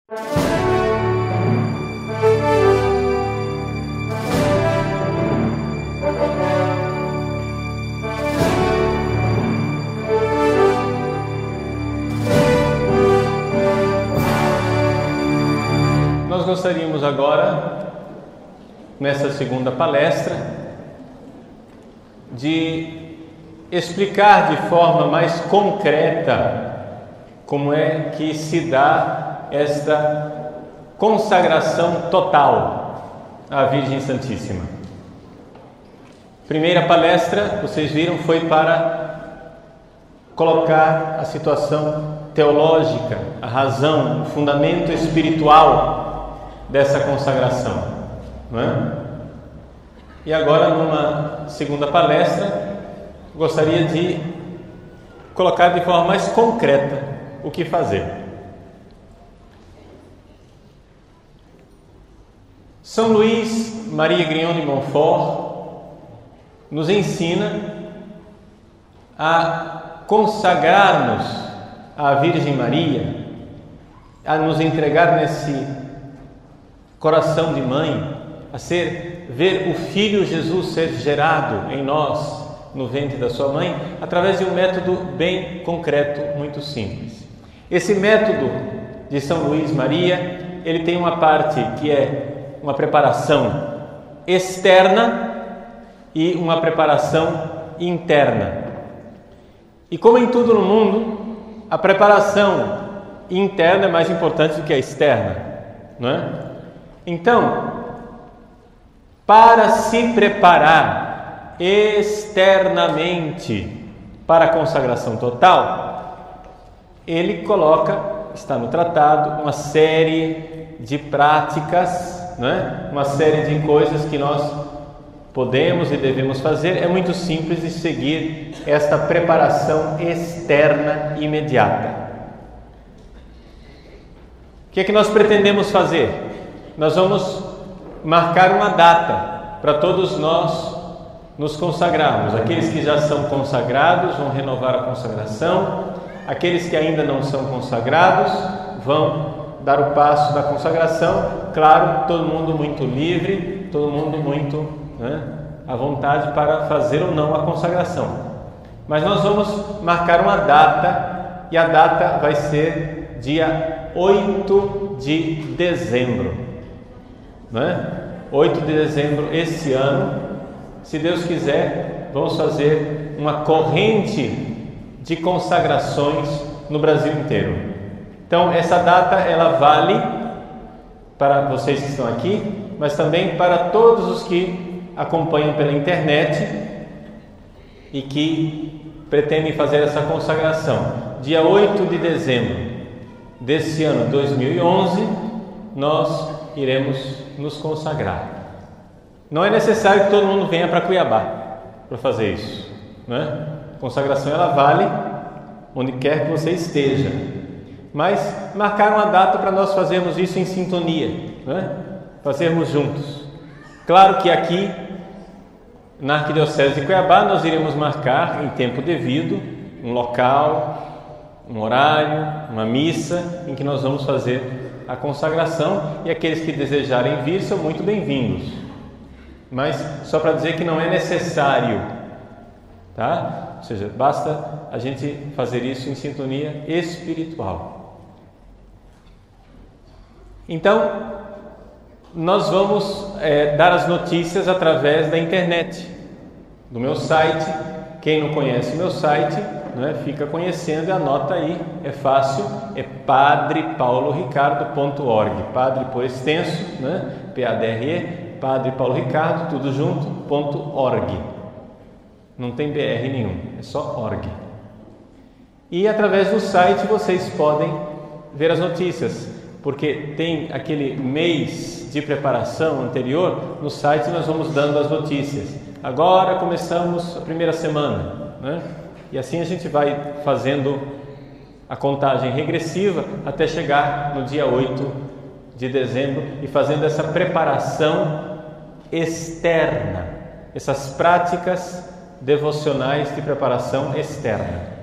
Nós gostaríamos agora, nessa segunda palestra, de explicar de forma mais concreta como é que se dá esta consagração total à Virgem Santíssima. Primeira palestra, vocês viram, foi para colocar a situação teológica, a razão, o fundamento espiritual dessa consagração, não é? E agora, numa segunda palestra, gostaria de colocar de forma mais concreta o que fazer. São Luís Maria Grignon de Montfort nos ensina a consagrarmos à Virgem Maria, a nos entregar nesse coração de mãe, a ver o Filho Jesus ser gerado em nós, no ventre da sua mãe, através de um método bem concreto, muito simples. Esse método de São Luís Maria, ele tem uma parte que é uma preparação externa e uma preparação interna. E como em tudo no mundo, a preparação interna é mais importante do que a externa, não é? Então, para se preparar externamente para a consagração total, ele coloca, está no tratado, uma série de práticas, né? Uma série de coisas que nós podemos e devemos fazer. É muito simples de seguir esta preparação externa imediata. O que é que nós pretendemos fazer? Nós vamos marcar uma data para todos nós nos consagrarmos. Aqueles que já são consagrados vão renovar a consagração. Aqueles que ainda não são consagrados vão dar o passo da consagração. Claro, todo mundo muito livre, todo mundo muito, à vontade para fazer ou não a consagração. Mas nós vamos marcar uma data, e a data vai ser dia 8 de dezembro. 8 de dezembro este ano, se Deus quiser, vamos fazer uma corrente de consagrações no Brasil inteiro. Então, essa data, ela vale para vocês que estão aqui, mas também para todos os que acompanham pela internet e que pretendem fazer essa consagração. Dia 8 de dezembro desse ano 2011, nós iremos nos consagrar. Não é necessário que todo mundo venha para Cuiabá para fazer isso, né? A consagração, ela vale onde quer que você esteja, mas marcar uma data para nós fazermos isso em sintonia, né? Fazermos juntos. Claro que aqui na Arquidiocese de Cuiabá nós iremos marcar em tempo devido um local, um horário, uma missa em que nós vamos fazer a consagração, e aqueles que desejarem vir são muito bem-vindos. Mas só para dizer que não é necessário, tá? Ou seja, basta a gente fazer isso em sintonia espiritual. Então, nós vamos dar as notícias através da internet, do meu site. Quem não conhece o meu site, fica conhecendo e anota aí, é fácil, é padrepauloricardo.org, padre por extenso, PADRE, Padre Paulo Ricardo, tudo junto, .org. Não tem BR nenhum, é só org. E através do site vocês podem ver as notícias, porque tem aquele mês de preparação anterior, no site nós vamos dando as notícias. Agora começamos a primeira semana, E assim a gente vai fazendo a contagem regressiva até chegar no dia 8 de dezembro e fazendo essa preparação externa, essas práticas devocionais de preparação externa.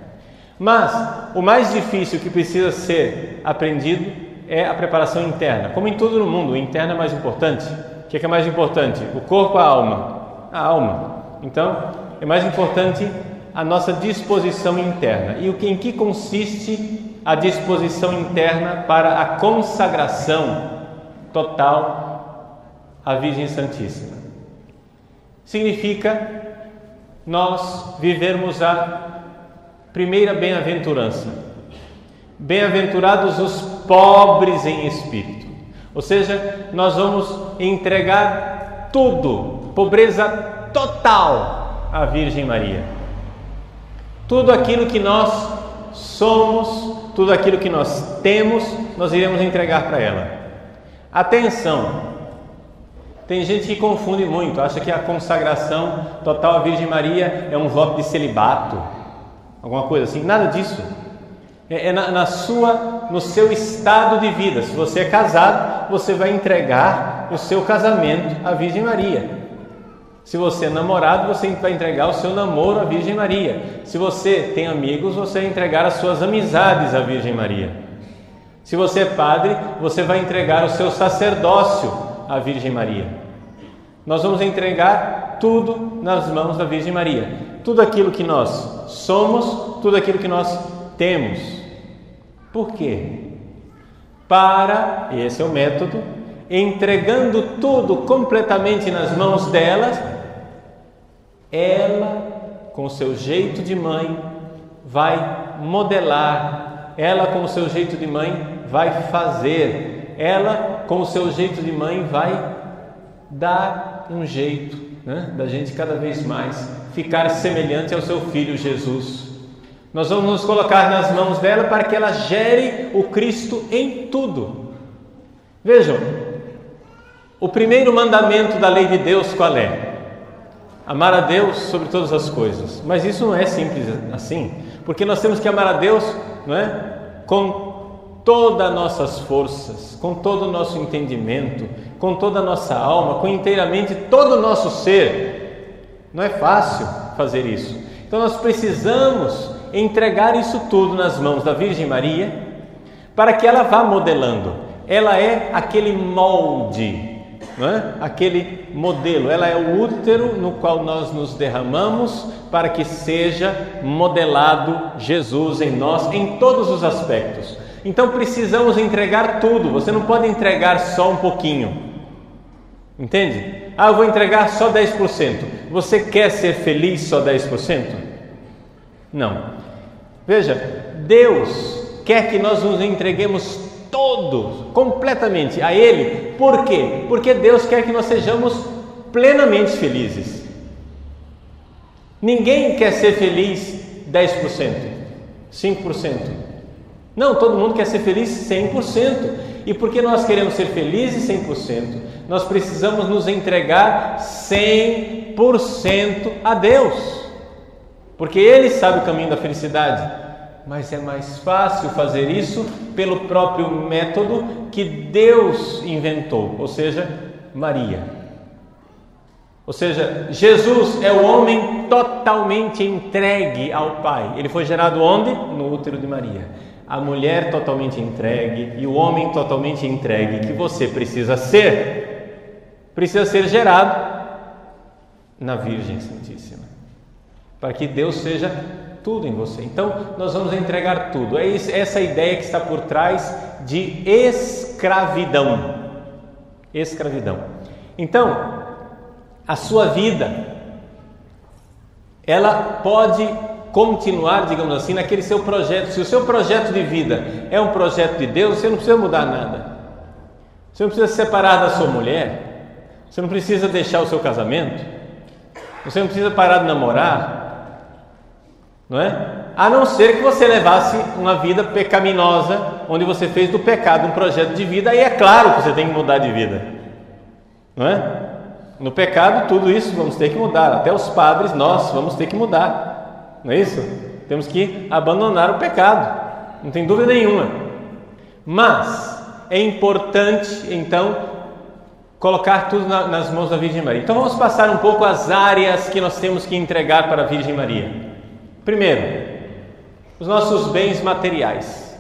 Mas o mais difícil que precisa ser aprendido é a preparação interna. Como em tudo no mundo, o interno é mais importante. O que é mais importante? O corpo ou a alma? A alma. Então, é mais importante a nossa disposição interna. E em que consiste a disposição interna para a consagração total à Virgem Santíssima? Significa nós vivermos a primeira bem-aventurança. Bem-aventurados os pobres em espírito. Ou seja, nós vamos entregar tudo, pobreza total à Virgem Maria. Tudo aquilo que nós somos, tudo aquilo que nós temos, nós iremos entregar para ela. Atenção! Tem gente que confunde muito, acha que a consagração total à Virgem Maria é um voto de celibato, alguma coisa assim. Nada disso. No seu estado de vida. Se você é casado, você vai entregar o seu casamento à Virgem Maria. Se você é namorado, você vai entregar o seu namoro à Virgem Maria. Se você tem amigos, você vai entregar as suas amizades à Virgem Maria. Se você é padre, você vai entregar o seu sacerdócio à Virgem Maria. Nós vamos entregar tudo nas mãos da Virgem Maria. Tudo aquilo que nós somos, tudo aquilo que nós temos. Por quê? E esse é o método, entregando tudo completamente nas mãos dela, ela, com o seu jeito de mãe, vai modelar, ela, com o seu jeito de mãe, vai fazer, ela, com o seu jeito de mãe, vai dar um jeito, da gente cada vez mais ficar semelhante ao seu Filho Jesus. Nós vamos nos colocar nas mãos dela para que ela gere o Cristo em tudo. Vejam, o primeiro mandamento da lei de Deus qual é? Amar a Deus sobre todas as coisas. Mas isso não é simples assim, porque nós temos que amar a Deus, com todas as nossas forças, com todo o nosso entendimento, com toda a nossa alma, com inteiramente todo o nosso ser. Não é fácil fazer isso. Então nós precisamos entregar isso tudo nas mãos da Virgem Maria, para que ela vá modelando. Ela é aquele molde, aquele modelo, ela é o útero no qual nós nos derramamos para que seja modelado Jesus em nós, em todos os aspectos. Então precisamos entregar tudo, você não pode entregar só um pouquinho, entende? Eu vou entregar só 10%, você quer ser feliz só 10%? Não. Veja, Deus quer que nós nos entreguemos todos, completamente a Ele. Por quê? Porque Deus quer que nós sejamos plenamente felizes. Ninguém quer ser feliz 10%, 5%. Não, todo mundo quer ser feliz 100%. E porque nós queremos ser felizes 100%, nós precisamos nos entregar 100% a Deus. Porque Ele sabe o caminho da felicidade, mas é mais fácil fazer isso pelo próprio método que Deus inventou, ou seja, Maria. Ou seja, Jesus é o homem totalmente entregue ao Pai. Ele foi gerado onde? No útero de Maria. A mulher totalmente entregue e o homem totalmente entregue, que você precisa ser gerado na Virgem Santíssima, para que Deus seja tudo em você. Então, nós vamos entregar tudo. É essa ideia que está por trás de escravidão. Escravidão. Então, a sua vida, ela pode continuar, digamos assim, naquele seu projeto. Se o seu projeto de vida é um projeto de Deus, você não precisa mudar nada. Você não precisa se separar da sua mulher. Você não precisa deixar o seu casamento. Você não precisa parar de namorar. Não é? A não ser que você levasse uma vida pecaminosa, onde você fez do pecado um projeto de vida, aí é claro que você tem que mudar de vida, não é? No pecado tudo isso vamos ter que mudar, até os padres nós vamos ter que mudar, não é isso? Temos que abandonar o pecado, não tem dúvida nenhuma. Mas é importante então colocar tudo nas mãos da Virgem Maria. Então vamos passar um pouco as áreas que nós temos que entregar para a Virgem Primeiro, os nossos bens materiais.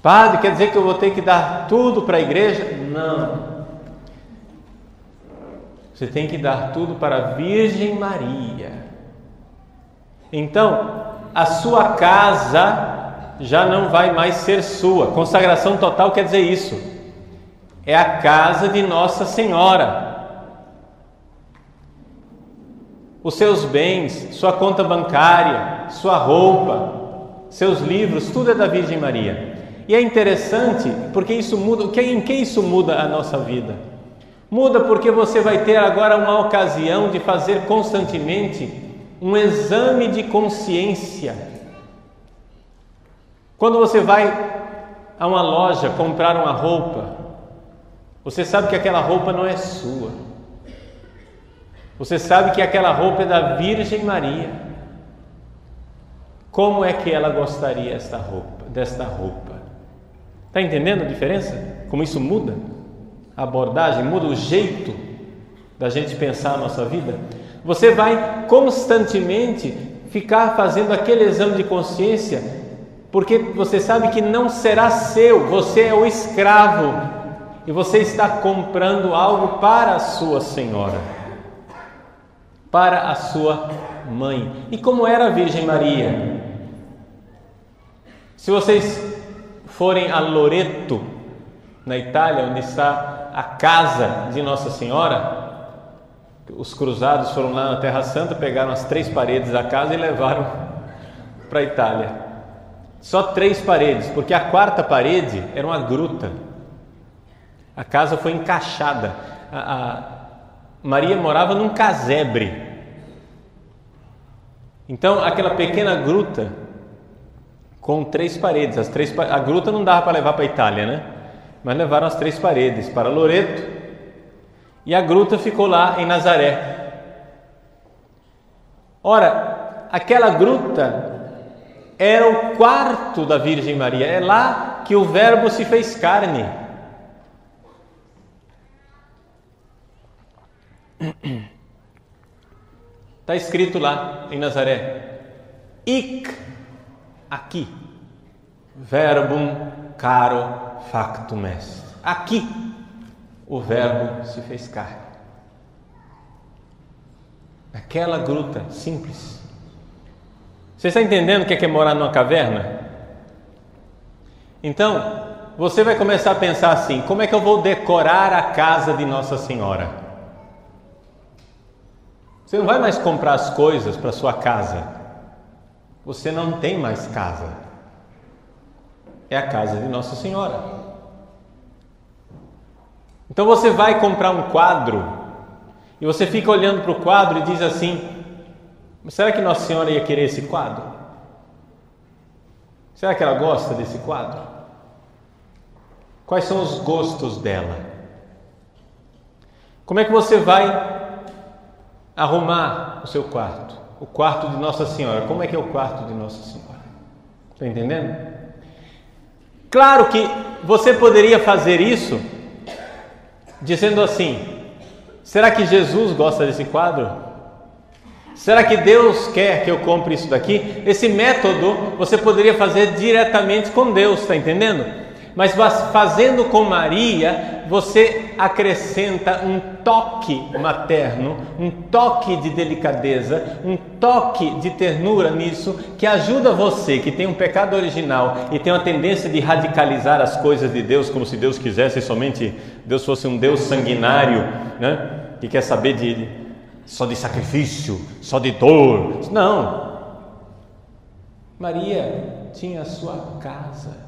Padre, quer dizer que eu vou ter que dar tudo para a igreja? Não. Você tem que dar tudo para a Virgem Maria. Então, a sua casa já não vai mais ser sua. Consagração total quer dizer isso. É a casa de Nossa Senhora. Os seus bens, sua conta bancária, sua roupa, seus livros, tudo é da Virgem Maria. E é interessante porque isso muda. Em que isso muda a nossa vida? Muda porque você vai ter agora uma ocasião de fazer constantemente um exame de consciência. Quando você vai a uma loja comprar uma roupa, você sabe que aquela roupa não é sua. Você sabe que aquela roupa é da Virgem Maria. Como é que ela gostaria desta roupa? Está entendendo a diferença? Como isso muda a abordagem, muda o jeito da gente pensar a nossa vida? Você vai constantemente ficar fazendo aquele exame de consciência, porque você sabe que não será seu, você é o escravo e você está comprando algo para a sua senhora, para a sua mãe. E como era a Virgem Maria? Se vocês forem a Loreto, na Itália, onde está a casa de Nossa Senhora, os cruzados foram lá na Terra Santa, pegaram as 3 paredes da casa e levaram para a Itália. Só 3 paredes, porque a 4ª parede era uma gruta. A casa foi encaixada. A Maria morava num casebre. Então, aquela pequena gruta com 3 paredes. A gruta não dava para levar para a Itália, né? Mas levaram as 3 paredes para Loreto. E a gruta ficou lá em Nazaré. Ora, aquela gruta era o quarto da Virgem Maria. É lá que o Verbo se fez carne. Está escrito lá em Nazaré: Hic, aqui, verbum caro factum est. Aqui o Verbo se fez carne. Aquela gruta simples. Você está entendendo o que é morar numa caverna? Então, você vai começar a pensar assim: como é que eu vou decorar a casa de Nossa Senhora? Você não vai mais comprar as coisas para sua casa. Você não tem mais casa. É a casa de Nossa Senhora. Então você vai comprar um quadro e você fica olhando para o quadro e diz assim: será que Nossa Senhora ia querer esse quadro? Será que ela gosta desse quadro? Quais são os gostos dela? Como é que você vai arrumar o seu quarto? O quarto de Nossa Senhora. Como é que é o quarto de Nossa Senhora? Está entendendo? Claro que você poderia fazer isso dizendo assim: será que Jesus gosta desse quadro? Será que Deus quer que eu compre isso daqui? Esse método você poderia fazer diretamente com Deus, está entendendo? Mas fazendo com Maria, você acrescenta um toque materno, um toque de delicadeza, um toque de ternura nisso, que ajuda você, que tem um pecado original e tem uma tendência de radicalizar as coisas de Deus, como se Deus quisesse somente, Deus fosse um Deus sanguinário, né? Que quer saber só de sacrifício, só de dor. Não. Maria tinha a sua casa.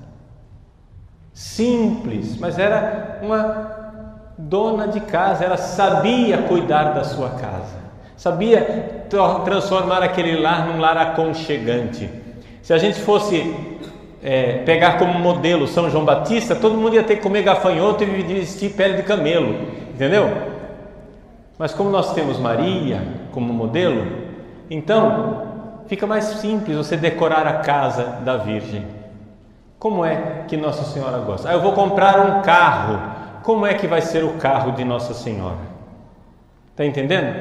Simples, mas era uma dona de casa, ela sabia cuidar da sua casa, sabia transformar aquele lar num lar aconchegante. Se a gente fosse pegar como modelo São João Batista, todo mundo ia ter que comer gafanhoto e vestir pele de camelo, entendeu? Mas como nós temos Maria como modelo, então fica mais simples você decorar a casa da Virgem. Como é que Nossa Senhora gosta? Eu vou comprar um carro. Como é que vai ser o carro de Nossa Senhora? Está entendendo?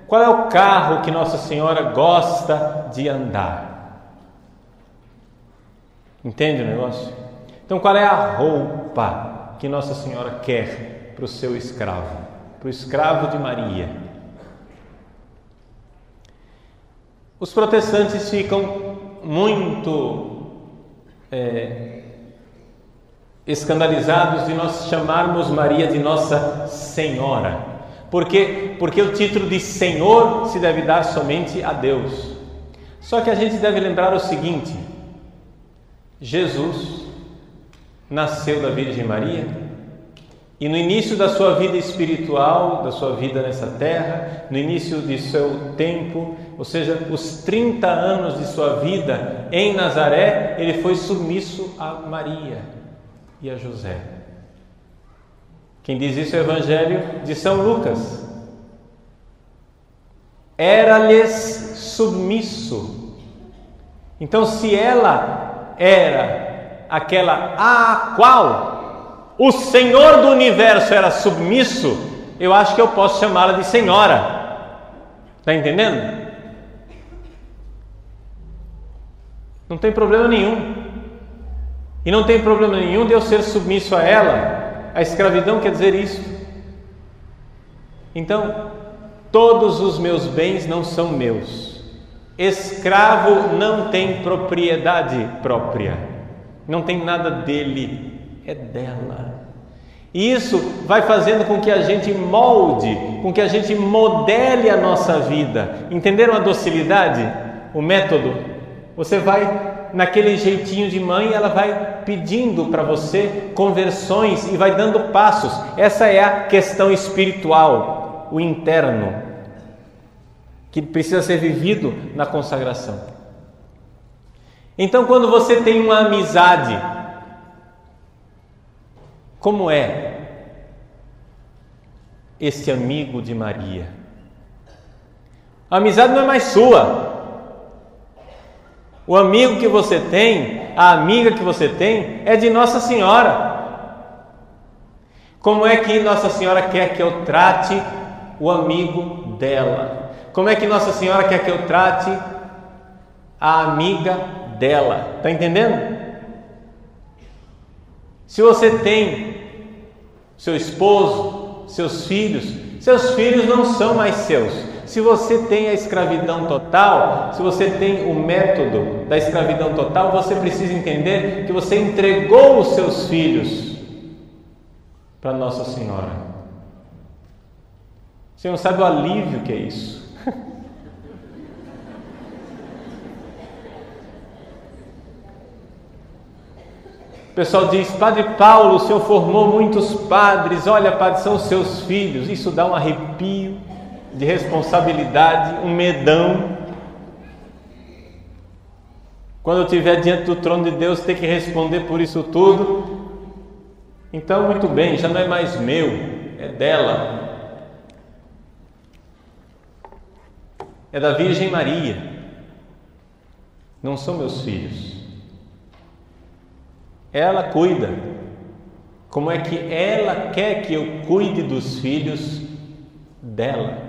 Qual é o carro que Nossa Senhora gosta de andar? Entende o negócio? Então Então, qual é a roupa que Nossa Senhora quer para o seu escravo, para o escravo de Maria? Os protestantes ficam muito escandalizados de nós chamarmos Maria de Nossa Senhora. Por quê? Porque o título de Senhor se deve dar somente a Deus. Só que a gente deve lembrar o seguinte: Jesus nasceu da Virgem Maria e no início da sua vida espiritual, da sua vida nessa terra, no início de seu tempo, ou seja, os 30 anos de sua vida em Nazaré, ele foi submisso a Maria e a José. Quem diz isso é o Evangelho de São Lucas. Era-lhes submisso. Então, se ela era aquela a qual o Senhor do Universo era submisso, eu acho que eu posso chamá-la de Senhora. Está entendendo? Não tem problema nenhum. E não tem problema nenhum de eu ser submisso a ela. A escravidão quer dizer isso. Então, todos os meus bens não são meus. Escravo não tem propriedade própria. Não tem nada dele. É dela. E isso vai fazendo com que a gente molde, com que a gente modele a nossa vida. Entenderam a docilidade? O método? Você vai naquele jeitinho de mãe, ela vai pedindo para você conversões e vai dando passos. Essa é a questão espiritual, o interno, que precisa ser vivido na consagração. Então, quando você tem uma amizade, como é este amigo de Maria? A amizade não é mais sua. O amigo que você tem, a amiga que você tem, é de Nossa Senhora. Como é que Nossa Senhora quer que eu trate o amigo dela? Como é que Nossa Senhora quer que eu trate a amiga dela? Está entendendo? Se você tem seu esposo, seus filhos não são mais seus. Se você tem a escravidão total, se você tem o método da escravidão total, você precisa entender que você entregou os seus filhos para Nossa Senhora. Você não sabe o alívio que é isso. O pessoal diz: Padre Paulo, o senhor formou muitos padres. Olha, padre, são os seus filhos. Isso dá um arrepio de responsabilidade, um medão. Quando eu estiver diante do trono de Deus, ter que responder por isso tudo. Então, muito bem, já não é mais meu, é dela. É da Virgem Maria. Não são meus filhos. Ela cuida. Como é que ela quer que eu cuide dos filhos dela?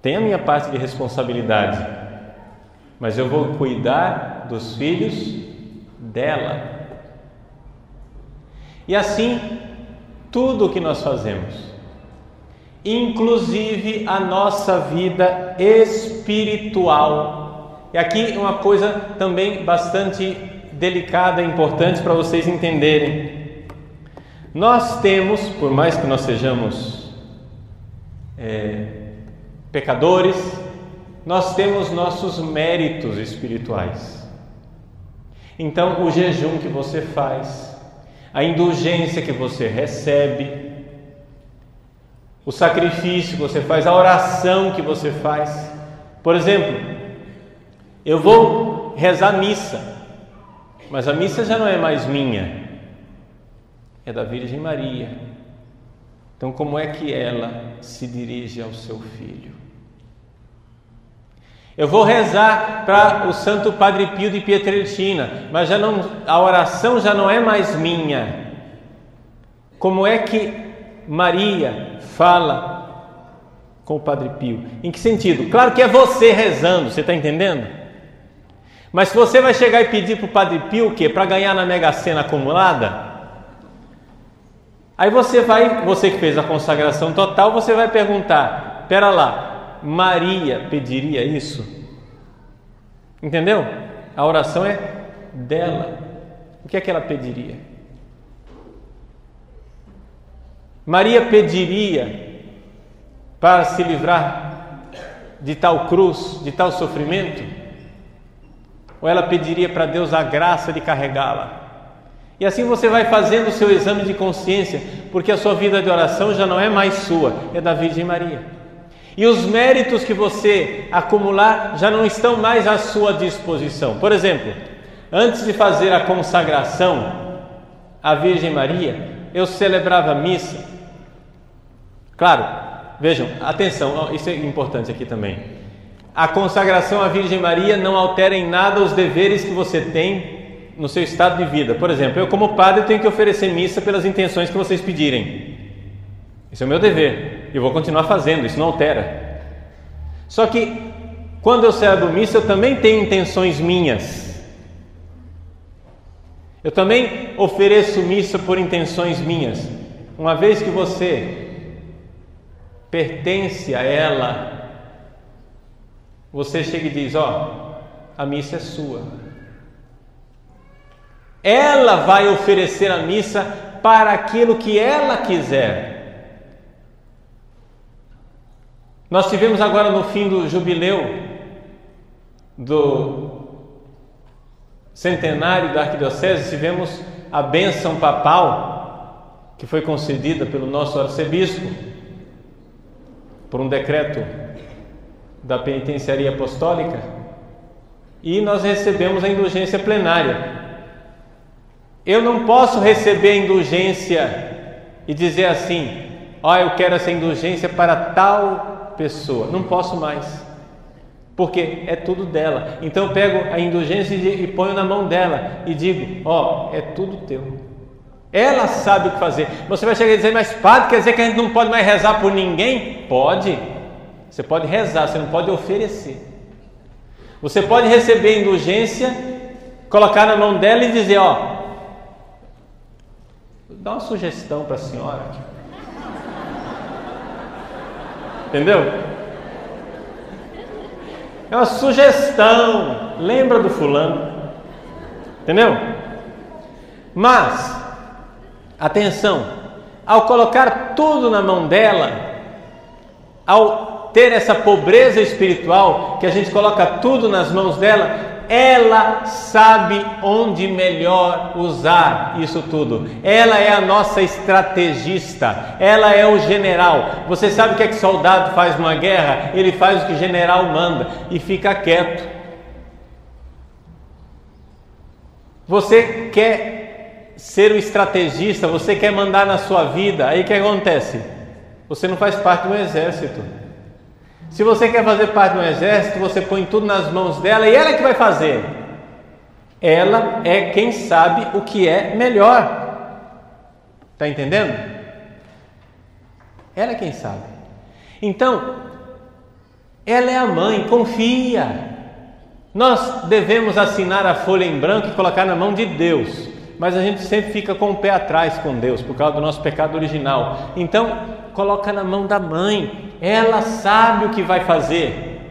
Tem a minha parte de responsabilidade, mas eu vou cuidar dos filhos dela. E assim, tudo o que nós fazemos, inclusive a nossa vida espiritual. E aqui uma coisa também bastante delicada e importante para vocês entenderem. Nós temos, por mais que nós sejamos pecadores, nós temos nossos méritos espirituais. Então, o jejum que você faz, a indulgência que você recebe, o sacrifício que você faz, a oração que você faz. Por exemplo, eu vou rezar missa, mas a missa já não é mais minha, é da Virgem Maria. Então, como é que ela se dirige ao seu filho? Eu vou rezar para o Santo Padre Pio de Pietrelcina, mas a oração já não é mais minha. Como é que Maria fala com o Padre Pio? Em que sentido? Claro que é você rezando, você está entendendo? Mas se você vai chegar e pedir para o Padre Pio o quê? Para ganhar na Mega Sena acumulada? Aí você que fez a consagração total, você vai perguntar, pera lá, Maria pediria isso? Entendeu? A oração é dela. O que é que ela pediria? Maria pediria para se livrar de tal cruz, de tal sofrimento? Ou ela pediria para Deus a graça de carregá-la? E assim você vai fazendo o seu exame de consciência, porque a sua vida de oração já não é mais sua, é da Virgem Maria. E os méritos que você acumular já não estão mais à sua disposição. Por exemplo, antes de fazer a consagração à Virgem Maria, eu celebrava a missa. Claro, vejam, atenção, isso é importante aqui também. A consagração à Virgem Maria não altera em nada os deveres que você tem no seu estado de vida. Por exemplo, eu como padre tenho que oferecer missa pelas intenções que vocês pedirem. Isso é o meu dever, eu vou continuar fazendo, isso não altera. Só que quando eu celebro missa, eu também tenho intenções minhas. Eu também ofereço missa por intenções minhas. Uma vez que você pertence a ela, você chega e diz, a missa é sua. Ela vai oferecer a missa para aquilo que ela quiser. Nós tivemos agora no fim do jubileu do centenário da Arquidiocese, tivemos a bênção papal que foi concedida pelo nosso arcebispo por um decreto da penitenciaria apostólica, e nós recebemos a indulgência plenária. Eu não posso receber a indulgência e dizer assim, eu quero essa indulgência para tal pessoa. Não posso mais, porque é tudo dela. Então eu pego a indulgência e ponho na mão dela e digo, é tudo teu. Ela sabe o que fazer. Você vai chegar e dizer, mas padre, quer dizer que a gente não pode mais rezar por ninguém? Pode. Você pode rezar, você não pode oferecer. Você pode receber a indulgência, colocar na mão dela e dizer, dá uma sugestão para a senhora. Entendeu? É uma sugestão. Lembra do fulano. Entendeu? Mas, atenção, ao colocar tudo na mão dela, ao ter essa pobreza espiritual, que a gente coloca tudo nas mãos dela, ela sabe onde melhor usar isso tudo. Ela é a nossa estrategista, ela é o general. Você sabe o que é que soldado faz numa guerra? Ele faz o que o general manda e fica quieto. Você quer ser o estrategista, você quer mandar na sua vida, aí o que acontece? Você não faz parte do exército. Se você quer fazer parte de um exército, você põe tudo nas mãos dela e ela é que vai fazer. Ela é quem sabe o que é melhor. Está entendendo? Ela é quem sabe. Então, ela é a mãe, confia. Nós devemos assinar a folha em branco e colocar na mão de Deus, mas a gente sempre fica com o pé atrás com Deus, por causa do nosso pecado original. Então, coloca na mão da mãe. Ela sabe o que vai fazer.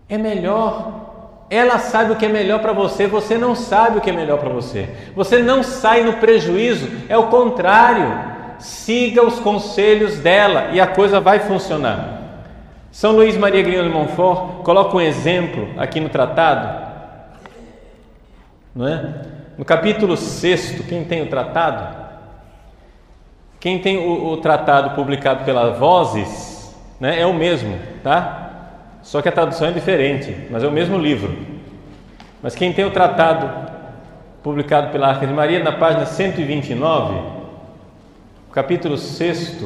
É melhor. Ela sabe o que é melhor para você. Você não sabe o que é melhor para você. Você não sai no prejuízo. É o contrário. Siga os conselhos dela e a coisa vai funcionar. São Luís Maria Grignion de Montfort coloca um exemplo aqui no tratado, não é? No capítulo 6, quem tem o tratado? Quem tem o tratado publicado pela Vozes, né, é o mesmo, tá? Só que a tradução é diferente, mas é o mesmo livro. Mas quem tem o tratado publicado pela Arca de Maria, na página 129, capítulo 6,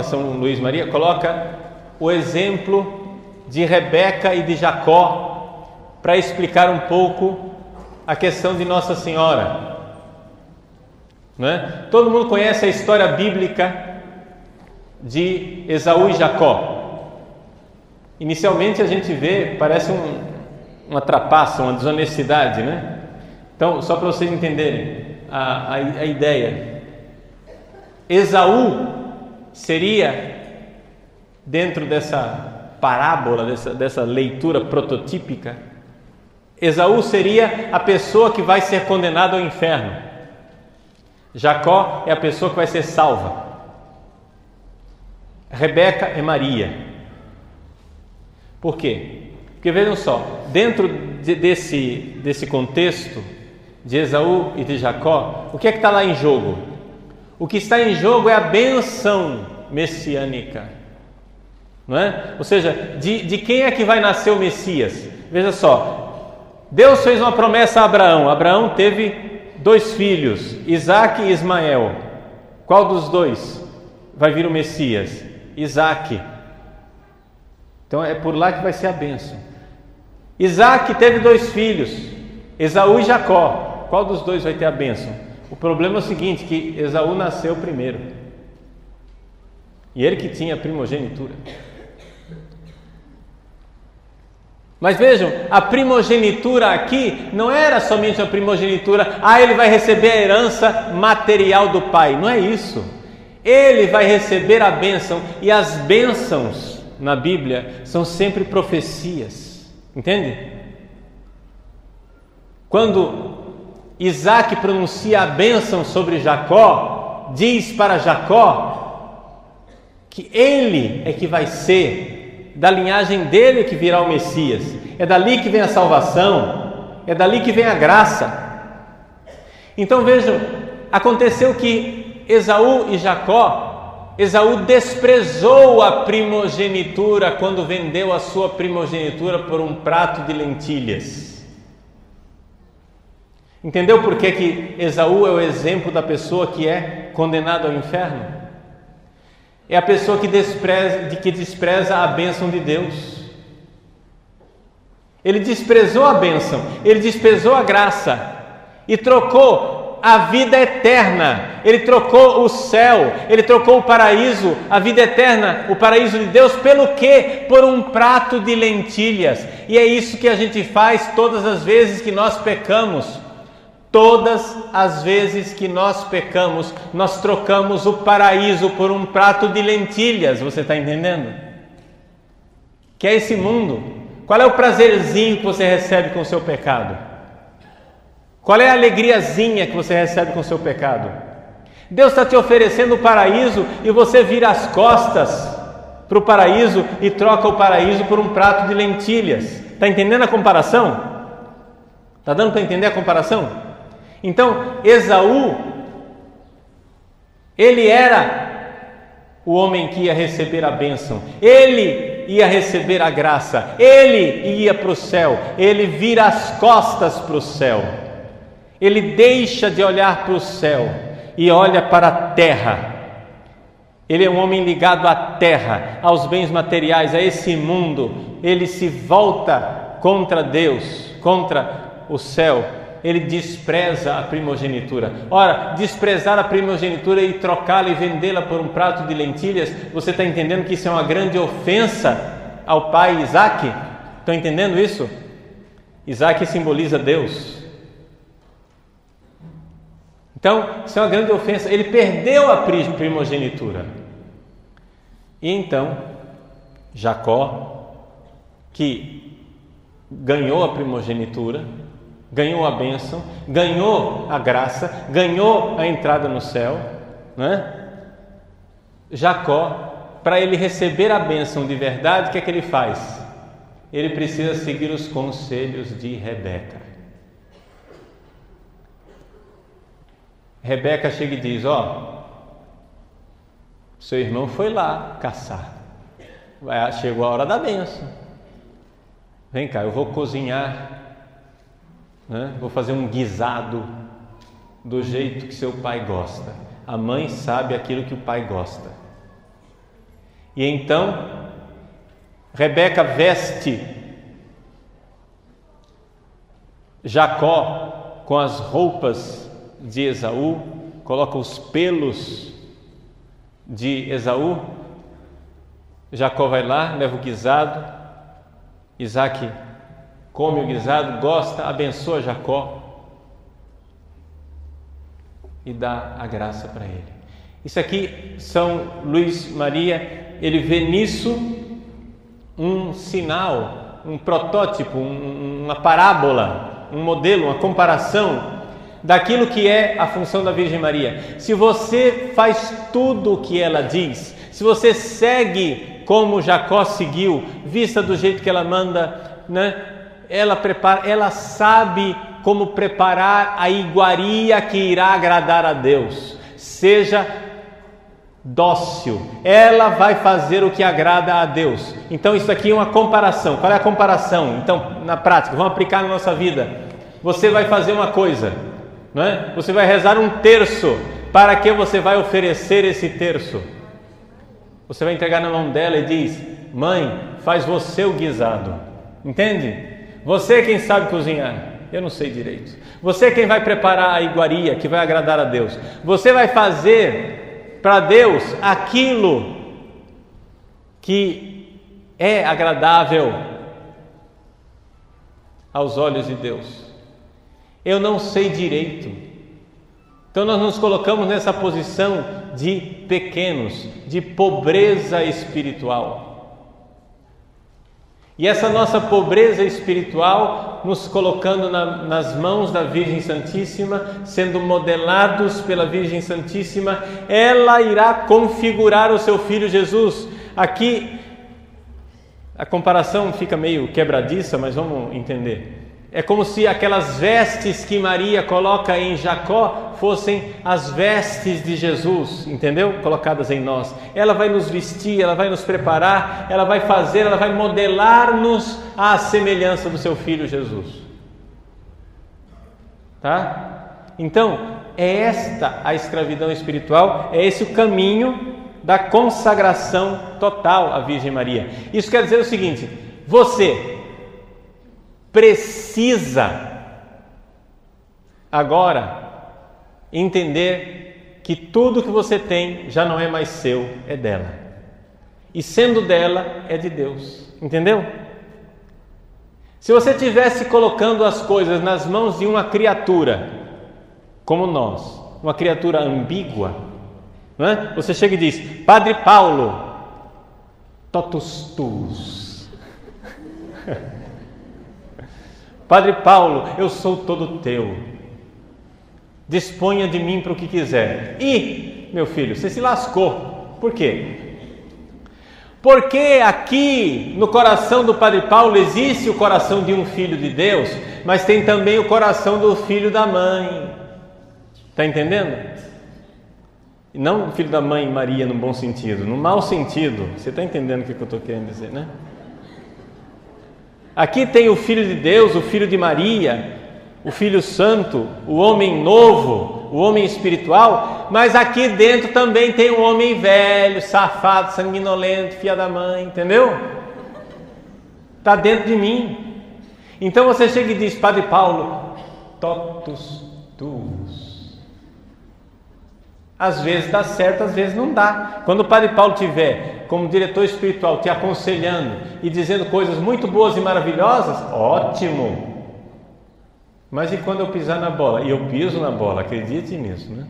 São Luís Maria coloca o exemplo de Rebeca e de Jacó para explicar um pouco a questão de Nossa Senhora, não é? Todo mundo conhece a história bíblica de Esaú e Jacó. Inicialmente a gente vê, parece uma trapaça, uma desonestidade, né? Então, só para vocês entenderem a ideia, Esaú seria, dentro dessa parábola, dessa leitura prototípica, Esaú seria a pessoa que vai ser condenada ao inferno. Jacó é a pessoa que vai ser salva. Rebeca é Maria. Por quê? Porque vejam só, dentro desse contexto de Esaú e de Jacó, o que é que está lá em jogo? O que está em jogo é a bênção messiânica, não é? Ou seja, de quem é que vai nascer o Messias? Veja só, Deus fez uma promessa a Abraão. Abraão teve 2 filhos, Isaque e Ismael. Qual dos 2 vai vir o Messias? Isaque. Então é por lá que vai ser a bênção. Isaque teve 2 filhos, Esaú e Jacó. Qual dos 2 vai ter a bênção? O problema é o seguinte, que Esaú nasceu primeiro, e ele que tinha a primogenitura. Mas vejam, a primogenitura aqui não era somente a primogenitura, ele vai receber a herança material do pai, não é isso. Ele vai receber a bênção, e as bênçãos na Bíblia são sempre profecias, entende? Quando Isaque pronuncia a bênção sobre Jacó, diz para Jacó que ele é que vai ser, da linhagem dele que virá o Messias, é dali que vem a salvação, é dali que vem a graça. Então vejam, aconteceu que Esaú e Jacó, Esaú desprezou a primogenitura quando vendeu a sua primogenitura por um prato de lentilhas. Entendeu por que Esaú é o exemplo da pessoa que é condenada ao inferno? É a pessoa que despreza a bênção de Deus. Ele desprezou a bênção, ele desprezou a graça e trocou a vida eterna, ele trocou o céu, ele trocou o paraíso, a vida eterna, o paraíso de Deus, pelo quê? Por um prato de lentilhas. E é isso que a gente faz todas as vezes que nós pecamos. Todas as vezes que nós pecamos, nós trocamos o paraíso por um prato de lentilhas. Você está entendendo? Que é esse mundo. Qual é o prazerzinho que você recebe com o seu pecado? Qual é a alegriazinha que você recebe com o seu pecado? Deus está te oferecendo o paraíso e você vira as costas para o paraíso e troca o paraíso por um prato de lentilhas. Está entendendo a comparação? Está dando para entender a comparação? Então, Esaú, ele era o homem que ia receber a bênção, ele ia receber a graça, ele ia para o céu, ele vira as costas para o céu, ele deixa de olhar para o céu e olha para a terra. Ele é um homem ligado à terra, aos bens materiais, a esse mundo. Ele se volta contra Deus, contra o céu. Ele despreza a primogenitura. Ora, desprezar a primogenitura e trocá-la e vendê-la por um prato de lentilhas, você está entendendo que isso é uma grande ofensa ao pai Isaque? Estão entendendo isso? Isaque simboliza Deus. Então, isso é uma grande ofensa. Ele perdeu a primogenitura. E então, Jacó, que ganhou a primogenitura, ganhou a bênção, ganhou a graça, ganhou a entrada no céu, né? Jacó, para ele receber a bênção de verdade, o que é que ele faz? Ele precisa seguir os conselhos de Rebeca. Rebeca chega e diz: seu irmão foi lá caçar, chegou a hora da bênção, vem cá, eu vou cozinhar, vou fazer um guisado do jeito que seu pai gosta. A mãe sabe aquilo que o pai gosta. E então Rebeca veste Jacó com as roupas de Esaú, coloca os pelos de Esaú. Jacó vai lá, leva o guisado, Isaac come o guisado, gosta, abençoa Jacó e dá a graça para ele. Isso aqui, São Luís Maria, ele vê nisso um sinal, um protótipo, uma parábola, um modelo, uma comparação daquilo que é a função da Virgem Maria. Se você faz tudo o que ela diz, se você segue como Jacó seguiu, vista do jeito que ela manda, né? Ela prepara, ela sabe como preparar a iguaria que irá agradar a Deus. Seja dócil, ela vai fazer o que agrada a Deus. Então isso aqui é uma comparação. Qual é a comparação? Então, na prática, vamos aplicar na nossa vida. Você vai fazer uma coisa, não é? Você vai rezar um terço. Para que você vai oferecer esse terço? Você vai entregar na mão dela e diz: mãe, faz você o guisado. Entende? Você é quem sabe cozinhar, eu não sei direito. Você é quem vai preparar a iguaria que vai agradar a Deus. Você vai fazer para Deus aquilo que é agradável aos olhos de Deus. Eu não sei direito. Então nós nos colocamos nessa posição de pequenos, de pobreza espiritual. E essa nossa pobreza espiritual, nos colocando nas mãos da Virgem Santíssima, sendo modelados pela Virgem Santíssima, ela irá configurar o seu Filho Jesus. Aqui a comparação fica meio quebradiça, mas vamos entender. É como se aquelas vestes que Maria coloca em Jacó fossem as vestes de Jesus, entendeu? Colocadas em nós. Ela vai nos vestir, ela vai nos preparar, ela vai fazer, ela vai modelar-nos à semelhança do seu Filho Jesus. Tá? Então, é esta a escravidão espiritual, é esse o caminho da consagração total à Virgem Maria. Isso quer dizer o seguinte: você precisa agora entender que tudo que você tem já não é mais seu, é dela. E sendo dela, é de Deus. Entendeu? Se você estivesse colocando as coisas nas mãos de uma criatura como nós, uma criatura ambígua, não é? Você chega e diz: Padre Paulo, totus tuus. Padre Paulo, eu sou todo teu, disponha de mim para o que quiser. E, meu filho, você se lascou. Por quê? Porque aqui no coração do Padre Paulo existe o coração de um filho de Deus, mas tem também o coração do filho da mãe. Está entendendo? Não o filho da mãe Maria no bom sentido, no mau sentido. Você está entendendo o que eu estou querendo dizer, né? Aqui tem o Filho de Deus, o Filho de Maria, o Filho Santo, o homem novo, o homem espiritual, mas aqui dentro também tem um homem velho, safado, sanguinolento, filha da mãe, entendeu? Está dentro de mim. Então você chega e diz: Padre Paulo, totus tuus. Às vezes dá certo, às vezes não dá. Quando o Padre Paulo tiver como diretor espiritual te aconselhando e dizendo coisas muito boas e maravilhosas, ótimo. Mas e quando eu pisar na bola? E eu piso na bola, acredite nisso, né?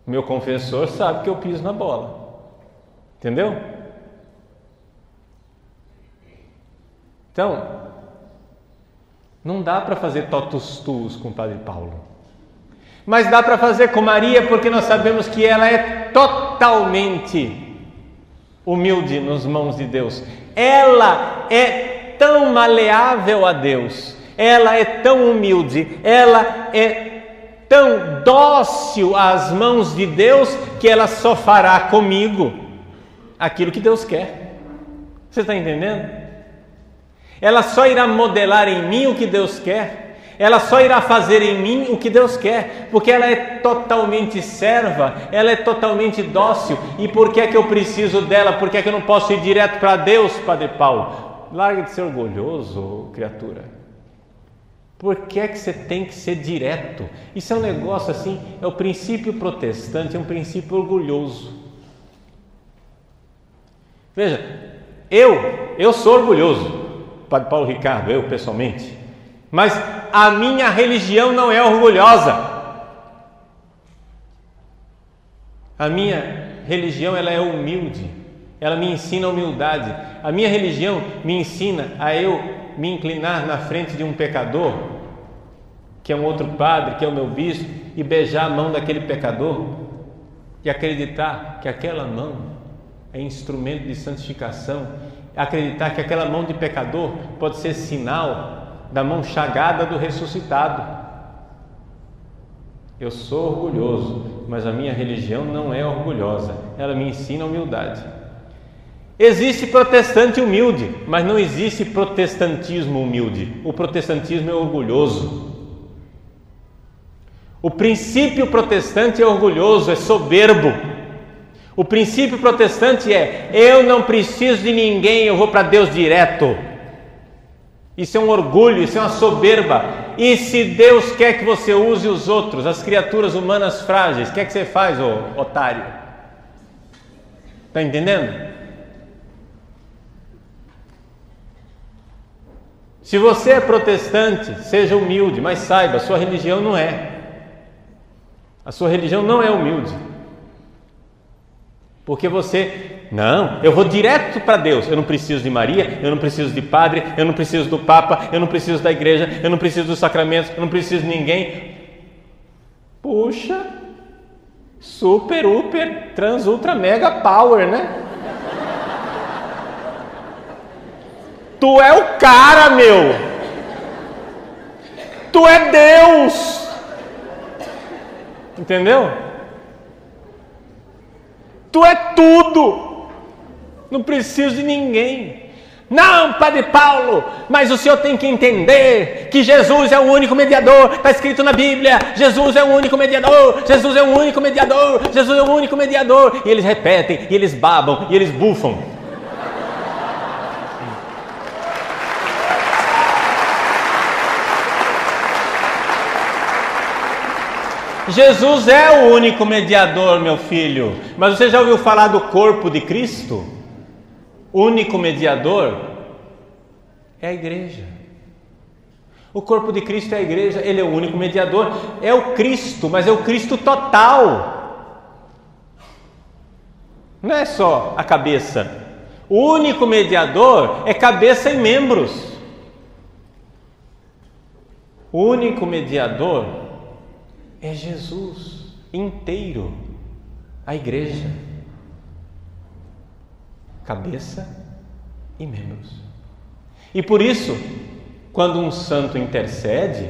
Meu confessor sabe que eu piso na bola. Entendeu? Então, não dá para fazer totus tuus com o Padre Paulo. Mas dá para fazer com Maria, porque nós sabemos que ela é totalmente humilde nas mãos de Deus. Ela é tão maleável a Deus, ela é tão humilde, ela é tão dócil às mãos de Deus, que ela só fará comigo aquilo que Deus quer. Você está entendendo? Ela só irá modelar em mim o que Deus quer. Ela só irá fazer em mim o que Deus quer, porque ela é totalmente serva, ela é totalmente dócil. E por que é que eu preciso dela? Por que é que eu não posso ir direto para Deus, Padre Paulo? Larga de ser orgulhoso, criatura. Por que é que você tem que ser direto? Isso é um negócio assim, é o princípio protestante, é um princípio orgulhoso. Veja, eu sou orgulhoso, Padre Paulo Ricardo, eu pessoalmente, mas a minha religião não é orgulhosa. A minha religião, ela é humilde, ela me ensina a humildade. A minha religião me ensina a eu me inclinar na frente de um pecador, que é um outro padre, que é o meu bispo, e beijar a mão daquele pecador e acreditar que aquela mão é instrumento de santificação, acreditar que aquela mão de pecador pode ser sinal da mão chagada do ressuscitado. Eu sou orgulhoso, mas a minha religião não é orgulhosa, ela me ensina a humildade. Existe protestante humilde, mas não existe protestantismo humilde. O protestantismo é orgulhoso. O princípio protestante é orgulhoso, é soberbo. O princípio protestante é: eu não preciso de ninguém, eu vou para Deus direto. Isso é um orgulho, isso é uma soberba. E se Deus quer que você use os outros, as criaturas humanas frágeis, o que é que você faz, ô otário? Está entendendo? Se você é protestante, seja humilde, mas saiba, a sua religião não é. A sua religião não é humilde. Porque você, não, eu vou direto para Deus, eu não preciso de Maria, eu não preciso de padre, eu não preciso do Papa, eu não preciso da igreja, eu não preciso dos sacramentos, eu não preciso de ninguém. Puxa, super, uper, trans, ultra, mega power, né? Tu é o cara, meu! Tu é Deus! Entendeu? Tu é tudo! Não preciso de ninguém. Não, Padre Paulo, mas o senhor tem que entender que Jesus é o único mediador. Está escrito na Bíblia: Jesus é o único mediador, Jesus é o único mediador, Jesus é o único mediador. E eles repetem, e eles babam, e eles bufam. Jesus é o único mediador, meu filho. Mas você já ouviu falar do corpo de Cristo? O único mediador é a igreja. O corpo de Cristo é a igreja, ele é o único mediador. É o Cristo, mas é o Cristo total. Não é só a cabeça. O único mediador é cabeça e membros. O único mediador é Jesus inteiro, a igreja, cabeça e membros. E por isso, quando um santo intercede,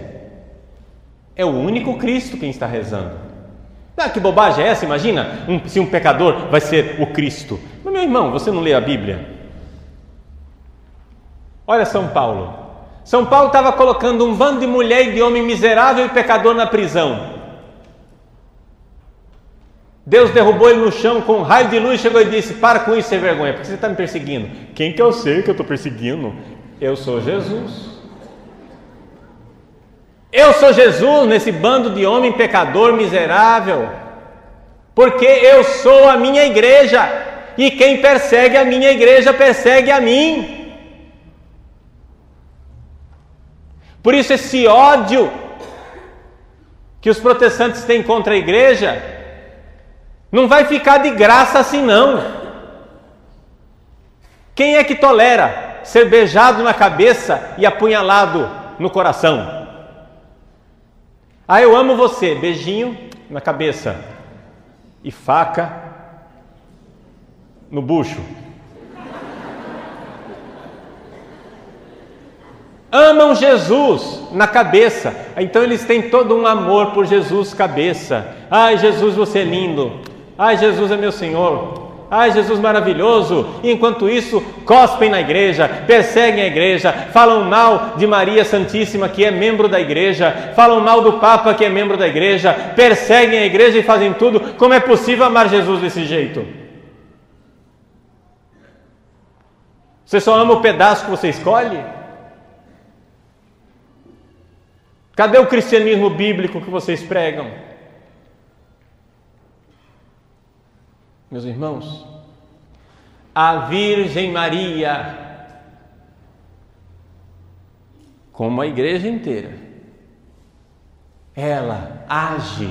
é o único Cristo quem está rezando. Ah, que bobagem é essa? Imagina se um pecador vai ser o Cristo. Mas, meu irmão, você não lê a Bíblia? Olha São Paulo. São Paulo estava colocando um bando de mulher e de homem miserável e pecador na prisão. Deus derrubou ele no chão com um raio de luz, chegou e disse: para com isso, sem vergonha, porque você está me perseguindo. Quem que eu sei que eu estou perseguindo? Eu sou Jesus. Eu sou Jesus nesse bando de homem pecador miserável, porque eu sou a minha igreja, e quem persegue a minha igreja persegue a mim. Por isso esse ódio que os protestantes têm contra a igreja não vai ficar de graça assim não. Quem é que tolera ser beijado na cabeça e apunhalado no coração? Ah, eu amo você, beijinho na cabeça e faca no bucho. Amam Jesus na cabeça, então eles têm todo um amor por Jesus cabeça. Ai, Jesus, você é lindo. Ai, Jesus é meu Senhor. Ai, Jesus maravilhoso. E enquanto isso, cospem na igreja, perseguem a igreja, falam mal de Maria Santíssima, que é membro da igreja, falam mal do Papa, que é membro da igreja, perseguem a igreja e fazem tudo. Como é possível amar Jesus desse jeito? Você só ama o pedaço que você escolhe? Cadê o cristianismo bíblico que vocês pregam? Meus irmãos, a Virgem Maria, como a igreja inteira, ela age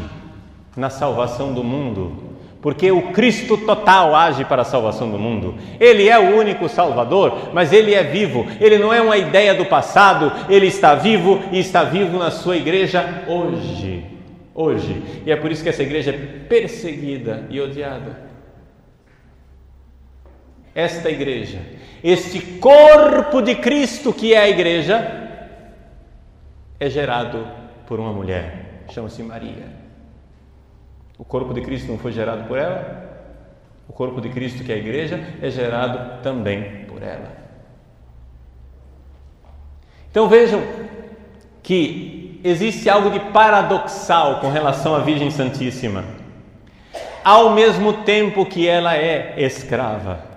na salvação do mundo, porque o Cristo total age para a salvação do mundo. Ele é o único Salvador, mas Ele é vivo. Ele não é uma ideia do passado, Ele está vivo e está vivo na sua igreja hoje. E é por isso que essa igreja é perseguida e odiada. Esta igreja, este corpo de Cristo que é a igreja, é gerado por uma mulher, chama-se Maria. O corpo de Cristo não foi gerado por ela? O corpo de Cristo, que é a igreja, é gerado também por ela. Então vejam que existe algo de paradoxal com relação à Virgem Santíssima. Ao mesmo tempo que ela é escrava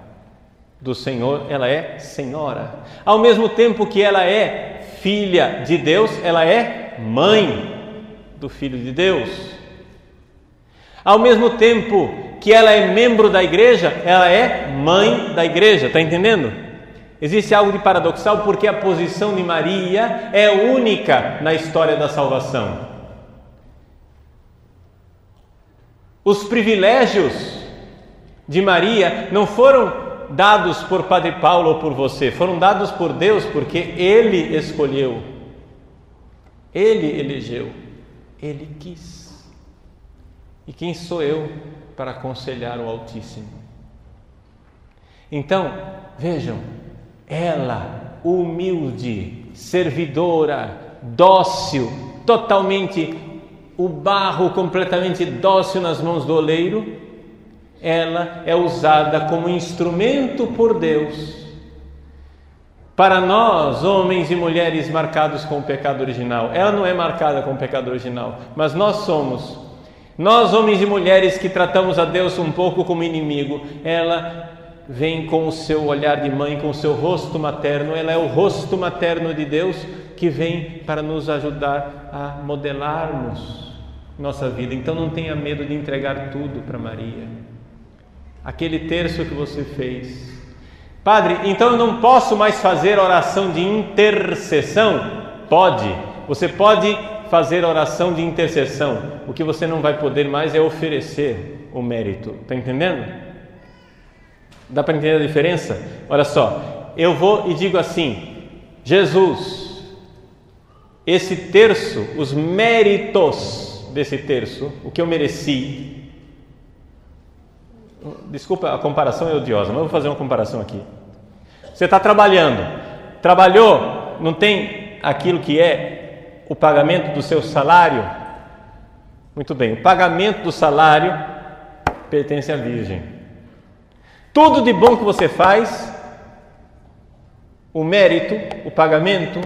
do Senhor, ela é senhora. Ao mesmo tempo que ela é filha de Deus, ela é mãe do Filho de Deus. Ao mesmo tempo que ela é membro da igreja, ela é mãe da igreja, está entendendo? Existe algo de paradoxal porque a posição de Maria é única na história da salvação. Os privilégios de Maria não foram dados por Padre Paulo ou por você, foram dados por Deus porque Ele escolheu, Ele elegeu, Ele quis. E quem sou eu para aconselhar o Altíssimo? Então, vejam, ela, humilde, servidora, dócil, totalmente, o barro completamente dócil nas mãos do oleiro, ela é usada como instrumento por Deus para nós, homens e mulheres marcados com o pecado original. Ela não é marcada com o pecado original, mas nós somos. Nós, homens e mulheres que tratamos a Deus um pouco como inimigo, ela vem com o seu olhar de mãe, com o seu rosto materno. Ela é o rosto materno de Deus que vem para nos ajudar a modelarmos nossa vida. Então não tenha medo de entregar tudo para Maria. Aquele terço que você fez. Padre, então eu não posso mais fazer oração de intercessão? Pode, você pode fazer oração de intercessão. O que você não vai poder mais é oferecer o mérito. Está entendendo? Dá para entender a diferença? Olha só, eu vou e digo assim: Jesus, esse terço, os méritos desse terço, o que eu mereci. Desculpa, a comparação é odiosa, mas eu vou fazer uma comparação aqui. Você está trabalhou, não tem aquilo que é o pagamento do seu salário? Muito bem, o pagamento do salário pertence à Virgem. Tudo de bom que você faz, o mérito, o pagamento,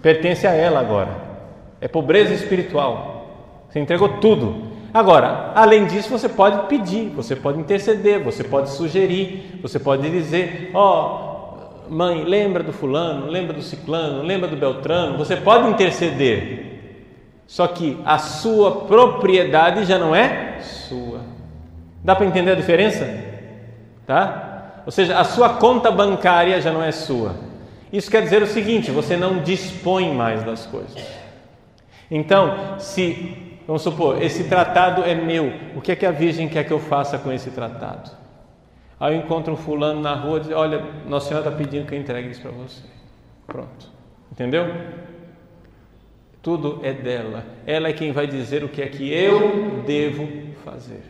pertence a ela agora. É pobreza espiritual. Você entregou tudo. Agora, além disso, você pode pedir, você pode interceder, você pode sugerir, você pode dizer: mãe, lembra do fulano, lembra do ciclano, lembra do beltrano. Você pode interceder, só que a sua propriedade já não é sua. Dá para entender a diferença? Tá? Ou seja, a sua conta bancária já não é sua. Isso quer dizer o seguinte: você não dispõe mais das coisas. Então, vamos supor, esse tratado é meu, o que é que a Virgem quer que eu faça com esse tratado? Aí eu encontro um fulano na rua e diz: olha, Nossa Senhora está pedindo que eu entregue isso para você. Pronto, entendeu? Tudo é dela, ela é quem vai dizer o que é que eu devo fazer.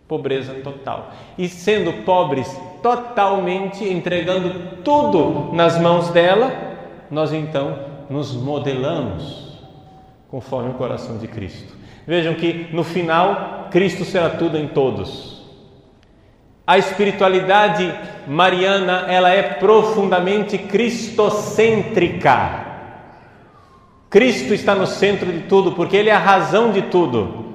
Pobreza total. E sendo pobres totalmente, entregando tudo nas mãos dela, nós então nos modelamos conforme o coração de Cristo. Vejam que no final Cristo será tudo em todos. A espiritualidade mariana, ela é profundamente cristocêntrica. Cristo está no centro de tudo, porque Ele é a razão de tudo.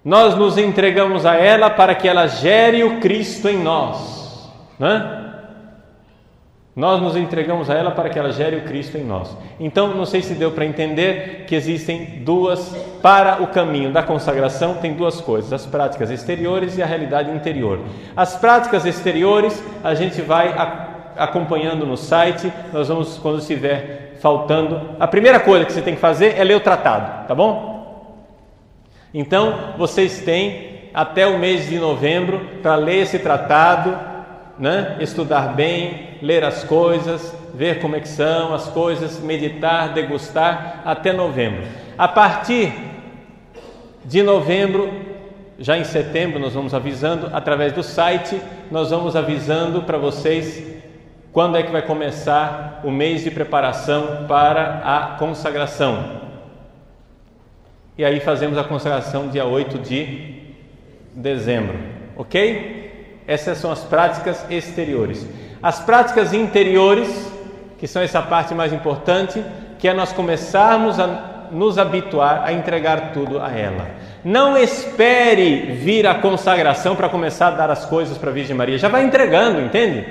Nós nos entregamos a ela para que ela gere o Cristo em nós, né? Nós nos entregamos a ela para que ela gere o Cristo em nós. Então, não sei se deu para entender que existem duas, para o caminho da consagração, tem duas coisas, as práticas exteriores e a realidade interior. As práticas exteriores, a gente vai acompanhando no site, nós vamos, quando estiver faltando, a primeira coisa que você tem que fazer é ler o tratado, tá bom? Então, vocês têm até o mês de novembro para ler esse tratado, né? Estudar bem, ler as coisas, ver como é que são as coisas, meditar, degustar, até novembro. A partir de novembro, já em setembro, nós vamos avisando, através do site, nós vamos avisando para vocês quando é que vai começar o mês de preparação para a consagração. E aí fazemos a consagração dia 8 de dezembro, ok? Essas são as práticas exteriores. As práticas interiores, que são essa parte mais importante, que é nós começarmos a nos habituar a entregar tudo a ela. Não espere vir a consagração para começar a dar as coisas para a Virgem Maria. Já vai entregando, entende?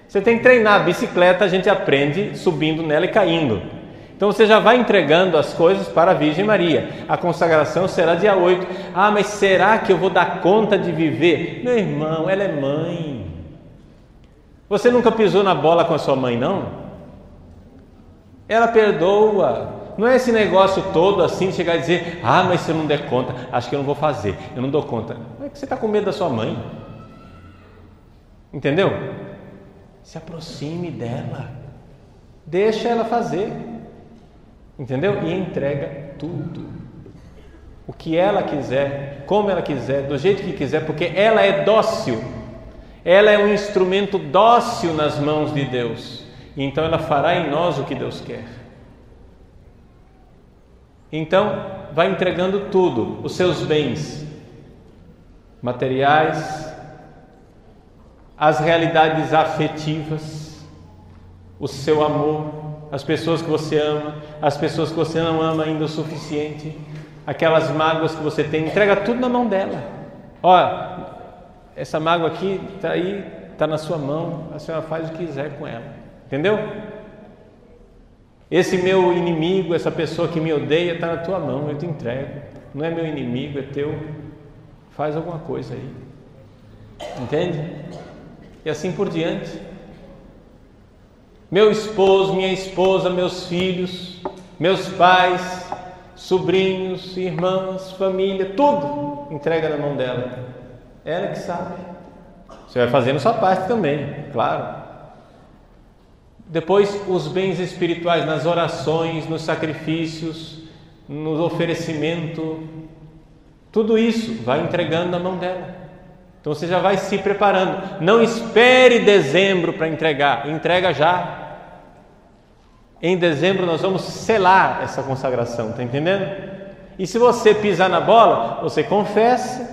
Você tem que treinar. A bicicleta a gente aprende subindo nela e caindo. Então você já vai entregando as coisas para a Virgem Maria. A consagração será dia 8. Ah, mas será que eu vou dar conta de viver? Meu irmão, ela é mãe. Você nunca pisou na bola com a sua mãe, não? Ela perdoa. Não é esse negócio todo assim, de chegar e dizer, ah, mas se eu não der conta, acho que eu não vou fazer, eu não dou conta. Não é que você está com medo da sua mãe. Entendeu? Se aproxime dela. Deixa ela fazer. Entendeu? E entrega tudo. O que ela quiser, como ela quiser, do jeito que quiser, porque ela é dócil. Ela é um instrumento dócil nas mãos de Deus. E então ela fará em nós o que Deus quer. Então, vai entregando tudo, os seus bens materiais, as realidades afetivas, o seu amor, as pessoas que você ama, as pessoas que você não ama ainda o suficiente, aquelas mágoas que você tem, entrega tudo na mão dela. Ó, essa mágoa aqui está aí, está na sua mão, a senhora faz o que quiser com ela, entendeu? Esse meu inimigo, essa pessoa que me odeia, está na tua mão, eu te entrego, não é meu inimigo, é teu, faz alguma coisa aí, entende? E assim por diante. Meu esposo, minha esposa, meus filhos, meus pais, sobrinhos, irmãs, família, tudo entrega na mão dela. Ela que sabe. Você vai fazendo sua parte também, claro. Depois, os bens espirituais, nas orações, nos sacrifícios, no oferecimento, tudo isso vai entregando na mão dela. Então você já vai se preparando. Não espere dezembro para entregar, entrega já. Em dezembro nós vamos selar essa consagração, está entendendo? E se você pisar na bola, você confessa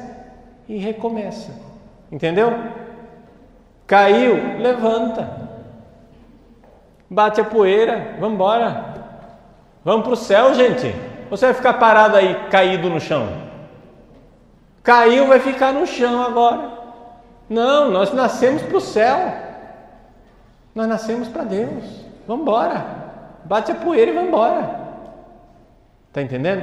e recomeça, entendeu? Caiu, levanta, bate a poeira, vamos embora, vamos para o céu, gente. Você vai ficar parado aí, caído no chão? Caiu, vai ficar no chão agora. Não, nós nascemos para o céu, nós nascemos para Deus, vamos embora. Bate a poeira e vai embora. Está entendendo?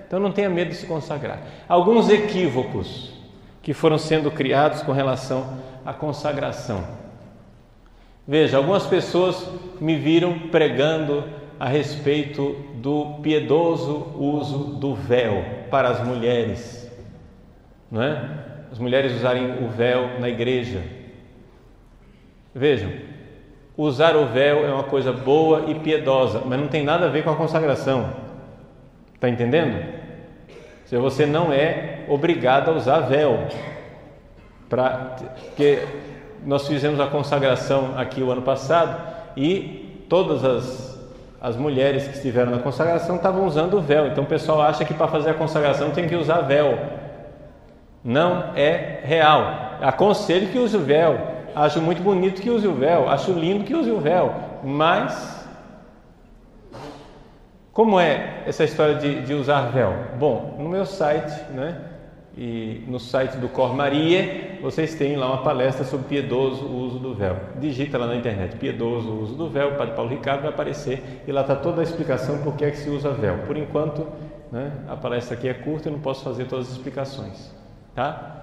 Então não tenha medo de se consagrar. Alguns equívocos que foram sendo criados com relação à consagração. Veja, algumas pessoas me viram pregando a respeito do piedoso uso do véu para as mulheres, não é? As mulheres usarem o véu na igreja. Vejam, usar o véu é uma coisa boa e piedosa, mas não tem nada a ver com a consagração. Está entendendo? Se você não é obrigado a usar véu, porque nós fizemos a consagração aqui o ano passado e todas as mulheres que estiveram na consagração estavam usando o véu. Então o pessoal acha que para fazer a consagração tem que usar véu. Não é real. Aconselho que use o véu. Acho muito bonito que use o véu, acho lindo que use o véu, mas como é essa história de usar véu? Bom, no meu site, né, E no site do Cor Maria, vocês têm lá uma palestra sobre piedoso uso do véu. Digita lá na internet, piedoso uso do véu, Padre Paulo Ricardo, vai aparecer. E lá está toda a explicação por que é que se usa véu. Por enquanto, né, a palestra aqui é curta, eu não posso fazer todas as explicações. Tá?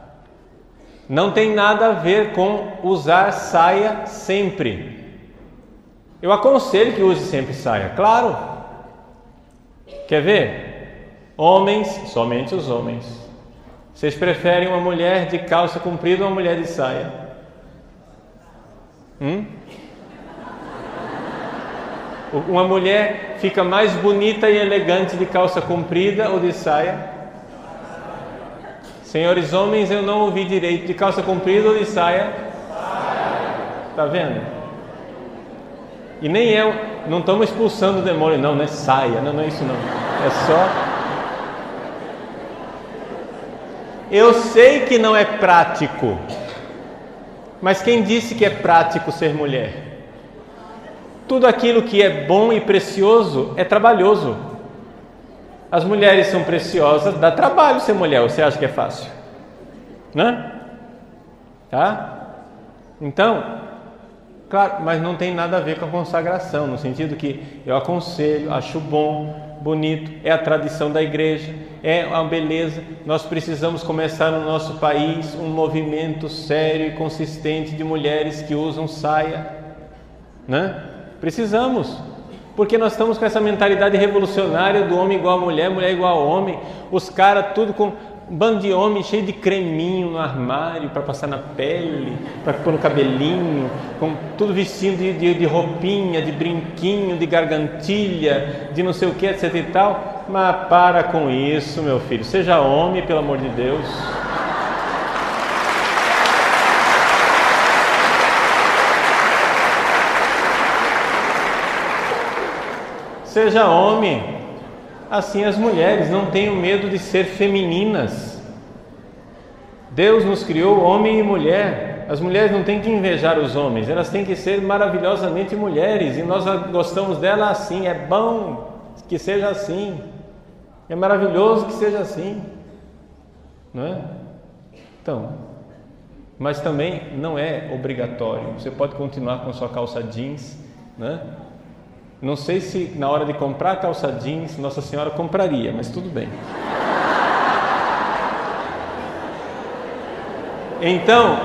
Não tem nada a ver com usar saia sempre. Eu aconselho que use sempre saia, claro. Quer ver? Homens, somente os homens. Vocês preferem uma mulher de calça comprida ou uma mulher de saia? Uma mulher fica mais bonita e elegante de calça comprida ou de saia? Senhores homens, eu não ouvi direito. De calça comprida ou de saia? Tá vendo? E nem não estamos expulsando o demônio, não é saia, não é isso não. É só... Eu sei que não é prático, mas quem disse que é prático ser mulher? Tudo aquilo que é bom e precioso é trabalhoso. As mulheres são preciosas, dá trabalho ser mulher, você acha que é fácil? Né? Tá? Então, claro, mas não tem nada a ver com a consagração, no sentido que eu aconselho, acho bom, bonito, é a tradição da igreja, é a beleza. Nós precisamos começar no nosso país um movimento sério e consistente de mulheres que usam saia, né? Precisamos, porque nós estamos com essa mentalidade revolucionária do homem igual a mulher, mulher igual ao homem, os caras tudo com um bando de homem cheio de creminho no armário para passar na pele, para pôr no cabelinho, com tudo vestindo de roupinha, de brinquinho, de gargantilha, de não sei o que, etc e tal. Mas para com isso, meu filho, seja homem, pelo amor de Deus. Seja homem. Assim as mulheres, não tenham medo de ser femininas. Deus nos criou homem e mulher. As mulheres não têm que invejar os homens, elas têm que ser maravilhosamente mulheres, e nós gostamos dela assim. É bom que seja assim, é maravilhoso que seja assim, não é? Então, mas também não é obrigatório. Você pode continuar com sua calça jeans, né? Não sei se na hora de comprar a calça jeans Nossa Senhora compraria, mas tudo bem. Então,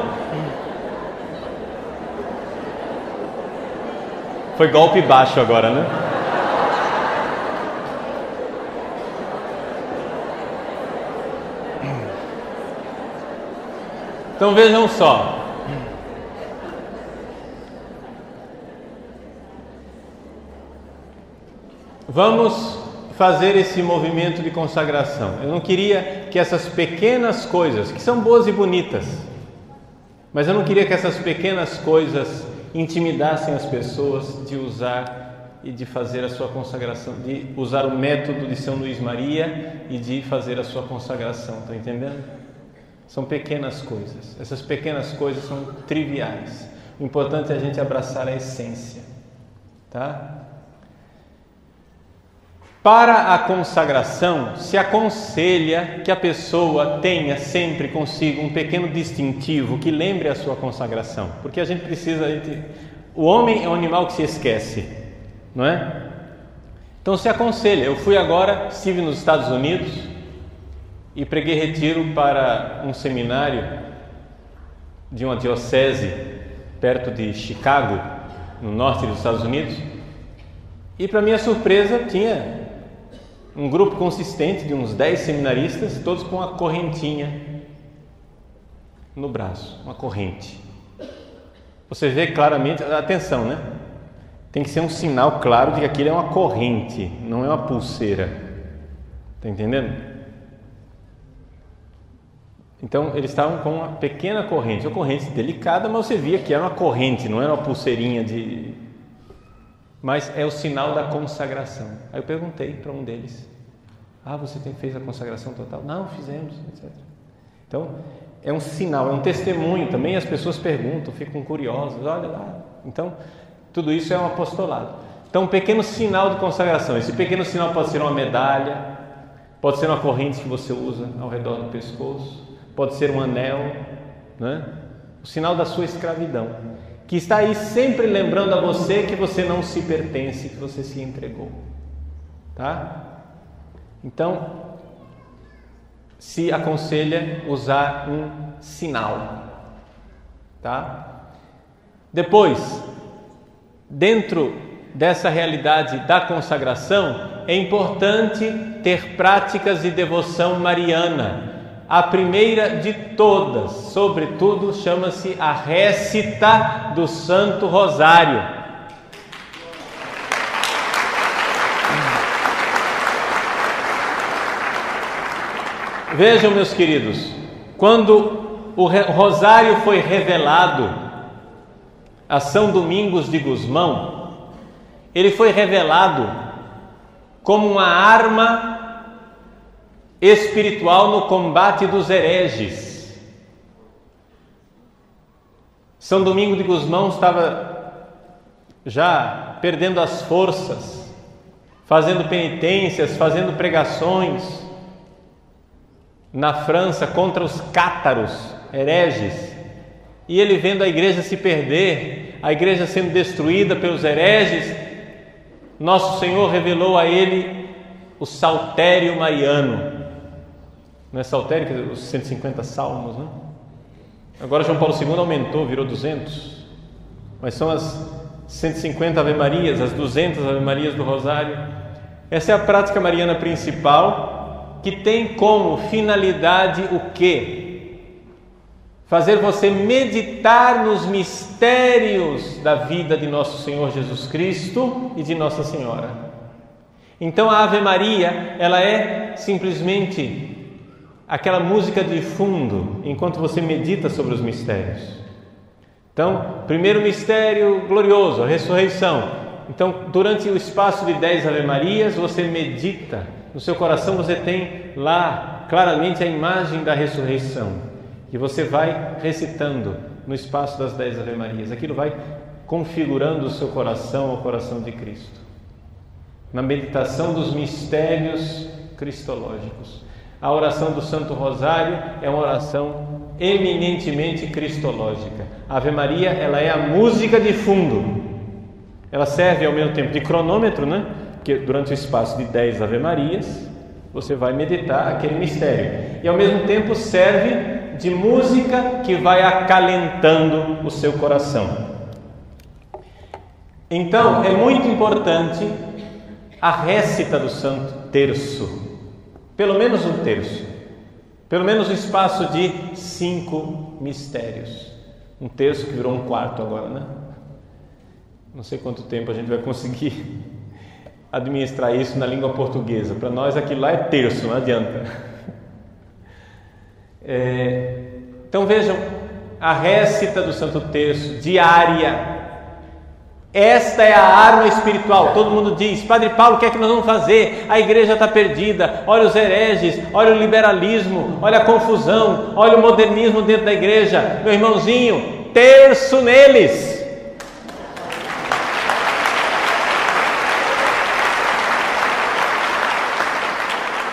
foi golpe baixo agora, né? Então vejam só. Vamos fazer esse movimento de consagração. Eu não queria que essas pequenas coisas, que são boas e bonitas, mas eu não queria que essas pequenas coisas intimidassem as pessoas de usar e de fazer a sua consagração, de usar o método de São Luís Maria e de fazer a sua consagração. Estão entendendo? São pequenas coisas. Essas pequenas coisas são triviais. O importante é a gente abraçar a essência, tá? Para a consagração, se aconselha que a pessoa tenha sempre consigo um pequeno distintivo que lembre a sua consagração, porque a gente precisa... O homem é um animal que se esquece, não é? Então se aconselha. Eu estive nos Estados Unidos e preguei retiro para um seminário de uma diocese perto de Chicago, no norte dos Estados Unidos, e para minha surpresa tinha um grupo consistente de uns 10 seminaristas, todos com uma correntinha no braço, uma corrente. Você vê claramente, atenção, né? Tem que ser um sinal claro de que aquilo é uma corrente, não é uma pulseira. Está entendendo? Então, eles estavam com uma pequena corrente, uma corrente delicada, mas você via que era uma corrente, não era uma pulseirinha de... Mas é o sinal da consagração. Aí eu perguntei para um deles: você fez a consagração total? Não, fizemos, etc. Então, é um sinal, é um testemunho. Também as pessoas perguntam, ficam curiosas, olha lá. Então, tudo isso é um apostolado. Então, um pequeno sinal de consagração. Esse pequeno sinal pode ser uma medalha, pode ser uma corrente que você usa ao redor do pescoço, pode ser um anel, né? O sinal da sua escravidão, que está aí sempre lembrando a você que você não se pertence, que você se entregou, tá? Então, se aconselha usar um sinal, tá? Depois, dentro dessa realidade da consagração, é importante ter práticas de devoção mariana. A primeira de todas, sobretudo, chama-se a récita do Santo Rosário. Vejam, meus queridos, quando o Rosário foi revelado a São Domingos de Gusmão, ele foi revelado como uma arma espiritual no combate dos hereges. São Domingos de Gusmão estava já perdendo as forças, fazendo penitências, fazendo pregações na França contra os cátaros, hereges, e ele vendo a igreja se perder, a igreja sendo destruída pelos hereges, Nosso Senhor revelou a ele o saltério mariano. Não é saltério, quer dizer, os 150 salmos, né? Agora João Paulo II aumentou, virou 200, mas são as 150 Ave-Marias, as 200 Ave-Marias do Rosário. Essa é a prática mariana principal, que tem como finalidade o quê? Fazer você meditar nos mistérios da vida de nosso Senhor Jesus Cristo e de Nossa Senhora. Então a Ave Maria, ela é simplesmente aquela música de fundo enquanto você medita sobre os mistérios. Então, primeiro mistério glorioso, a ressurreição. Então, durante o espaço de 10 Ave Marias, você medita, no seu coração você tem lá claramente a imagem da ressurreição, que você vai recitando no espaço das 10 Ave Marias. Aquilo vai configurando o seu coração ao coração de Cristo, na meditação dos mistérios cristológicos. A oração do Santo Rosário é uma oração eminentemente cristológica. A Ave Maria, ela é a música de fundo. Ela serve ao mesmo tempo de cronômetro, né? Porque durante o espaço de 10 Ave Marias, você vai meditar aquele mistério. E ao mesmo tempo serve de música que vai acalentando o seu coração. Então, é muito importante a récita do Santo Terço. Pelo menos um terço, pelo menos um espaço de 5 mistérios. Um terço que virou um quarto agora, né? Não sei quanto tempo a gente vai conseguir administrar isso na língua portuguesa. Para nós aquilo lá é terço, não adianta. Então vejam, a récita do Santo Terço diária. Esta é a arma espiritual. Todo mundo diz: Padre Paulo, o que é que nós vamos fazer? A igreja está perdida, olha os hereges, olha o liberalismo, olha a confusão, olha o modernismo dentro da igreja. Meu irmãozinho, terço neles.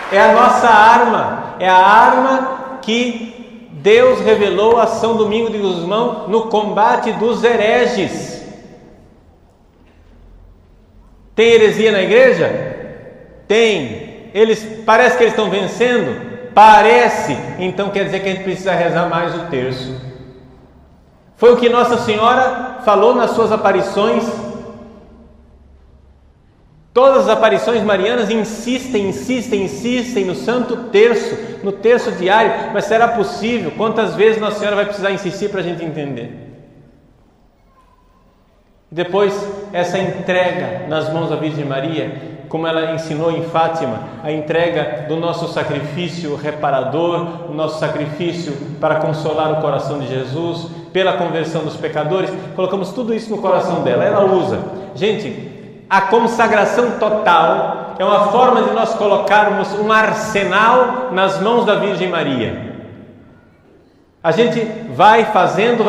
É a nossa arma, é a arma que Deus revelou a São Domingo de Gusmão no combate dos hereges. Tem heresia na igreja? Tem. Parece que eles estão vencendo? Parece. Então quer dizer que a gente precisa rezar mais o terço. Foi o que Nossa Senhora falou nas suas aparições. Todas as aparições marianas insistem no Santo Terço, no terço diário. Mas será possível? Quantas vezes Nossa Senhora vai precisar insistir para a gente entender? Depois, essa entrega nas mãos da Virgem Maria, como ela ensinou em Fátima, a entrega do nosso sacrifício reparador, o nosso sacrifício para consolar o coração de Jesus, pela conversão dos pecadores, colocamos tudo isso no coração dela, ela usa. Gente, a consagração total é uma forma de nós colocarmos um arsenal nas mãos da Virgem Maria. A gente vai fazendo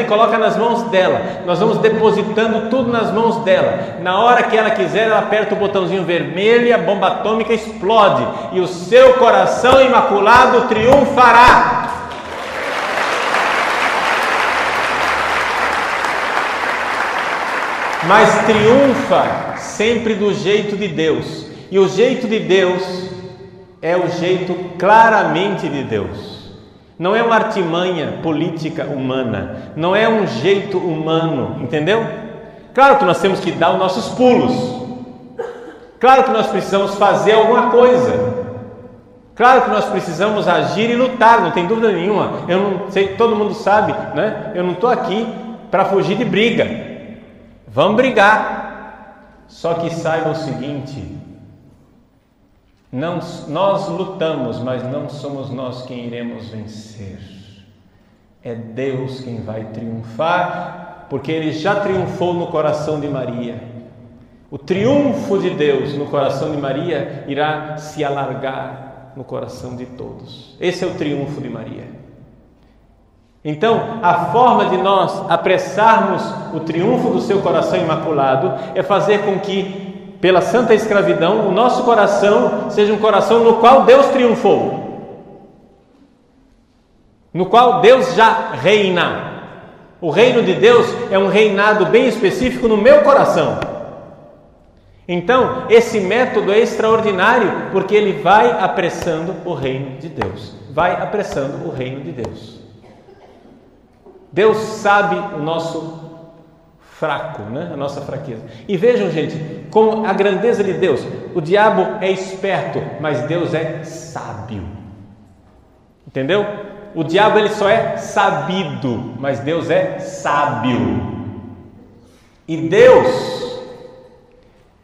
e coloca nas mãos dela. Nós vamos depositando tudo nas mãos dela. Na hora que ela quiser, ela aperta o botãozinho vermelho e a bomba atômica explode. E o seu coração imaculado triunfará. Mas triunfa sempre do jeito de Deus. E o jeito de Deus é o jeito claramente de Deus. Não é uma artimanha política humana, não é um jeito humano, entendeu? Claro que nós temos que dar os nossos pulos, claro que nós precisamos fazer alguma coisa, claro que nós precisamos agir e lutar, não tem dúvida nenhuma. Eu não sei, todo mundo sabe, né? Eu não estou aqui para fugir de briga, vamos brigar, só que saiba o seguinte: nós lutamos, mas não somos nós quem iremos vencer. É Deus quem vai triunfar, porque Ele já triunfou no coração de Maria. O triunfo de Deus no coração de Maria irá se alargar no coração de todos. Esse é o triunfo de Maria. Então, a forma de nós apressarmos o triunfo do seu coração imaculado é fazer com que, pela santa escravidão, o nosso coração seja um coração no qual Deus triunfou, no qual Deus já reina. O reino de Deus é um reinado bem específico no meu coração. Então, esse método é extraordinário, porque ele vai apressando o reino de Deus. Vai apressando o reino de Deus. Deus sabe o nosso fraco, né? A nossa fraqueza. E vejam, gente, como a grandeza de Deus. O diabo é esperto, mas Deus é sábio. Entendeu? O diabo ele só é sabido, mas Deus é sábio. E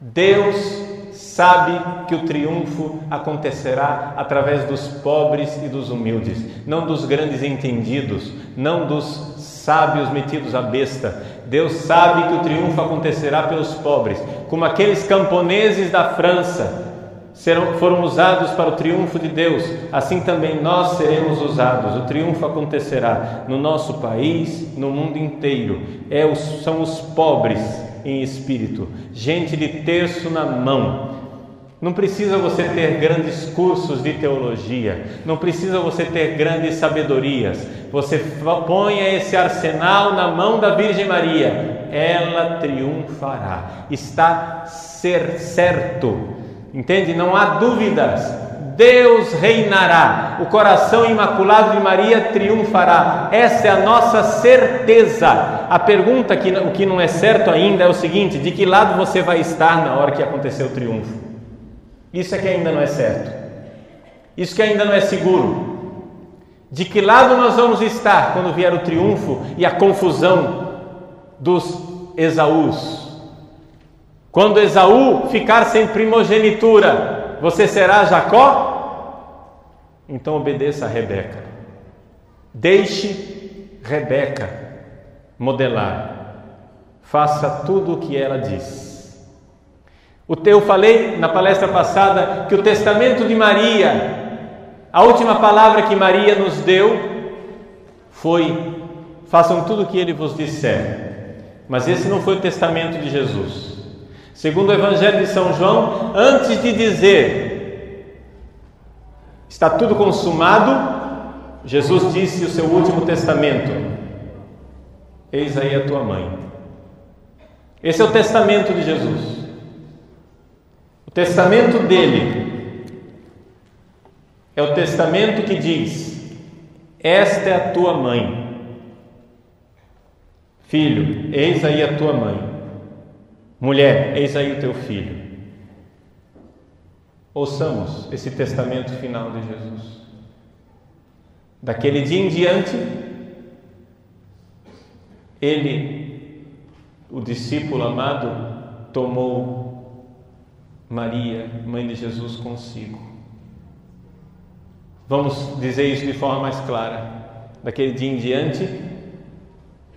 Deus sabe que o triunfo acontecerá através dos pobres e dos humildes, não dos grandes entendidos, não dos sábios metidos à besta. Deus sabe que o triunfo acontecerá pelos pobres, como aqueles camponeses da França foram usados para o triunfo de Deus, assim também nós seremos usados. O triunfo acontecerá no nosso país, no mundo inteiro. São os pobres em espírito, gente de terço na mão. Não precisa você ter grandes cursos de teologia, não precisa você ter grandes sabedorias. Você ponha esse arsenal na mão da Virgem Maria, ela triunfará. Está certo, entende? Não há dúvidas. Deus reinará, o coração imaculado de Maria triunfará. Essa é a nossa certeza. A pergunta o que não é certo ainda é o seguinte: de que lado você vai estar na hora que acontecer o triunfo? Isso é que ainda não é certo, isso que ainda não é seguro. De que lado nós vamos estar quando vier o triunfo e a confusão dos Esaús? Quando Esaú ficar sem primogenitura, você será Jacó? Então obedeça a Rebeca, deixe Rebeca modelar, faça tudo o que ela diz. Eu falei na palestra passada que o testamento de Maria, a última palavra que Maria nos deu foi: façam tudo o que ele vos disser. Mas esse não foi o testamento de Jesus. Segundo o Evangelho de São João, antes de dizer está tudo consumado, Jesus disse o seu último testamento: eis aí a tua mãe. Esse é o testamento de Jesus. O testamento dele é o testamento que diz: esta é a tua mãe. Filho, eis aí a tua mãe. Mulher, eis aí o teu filho. Ouçamos esse testamento final de Jesus. Daquele dia em diante, ele, o discípulo amado, tomou Maria, mãe de Jesus, consigo. Vamos dizer isso de forma mais clara. Daquele dia em diante,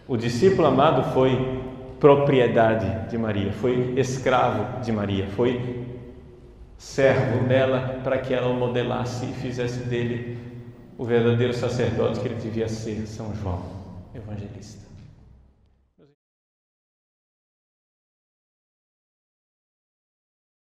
o discípulo amado foi propriedade de Maria, foi escravo de Maria, foi servo dela para que ela o modelasse e fizesse dele o verdadeiro sacerdote que ele devia ser, São João Evangelista.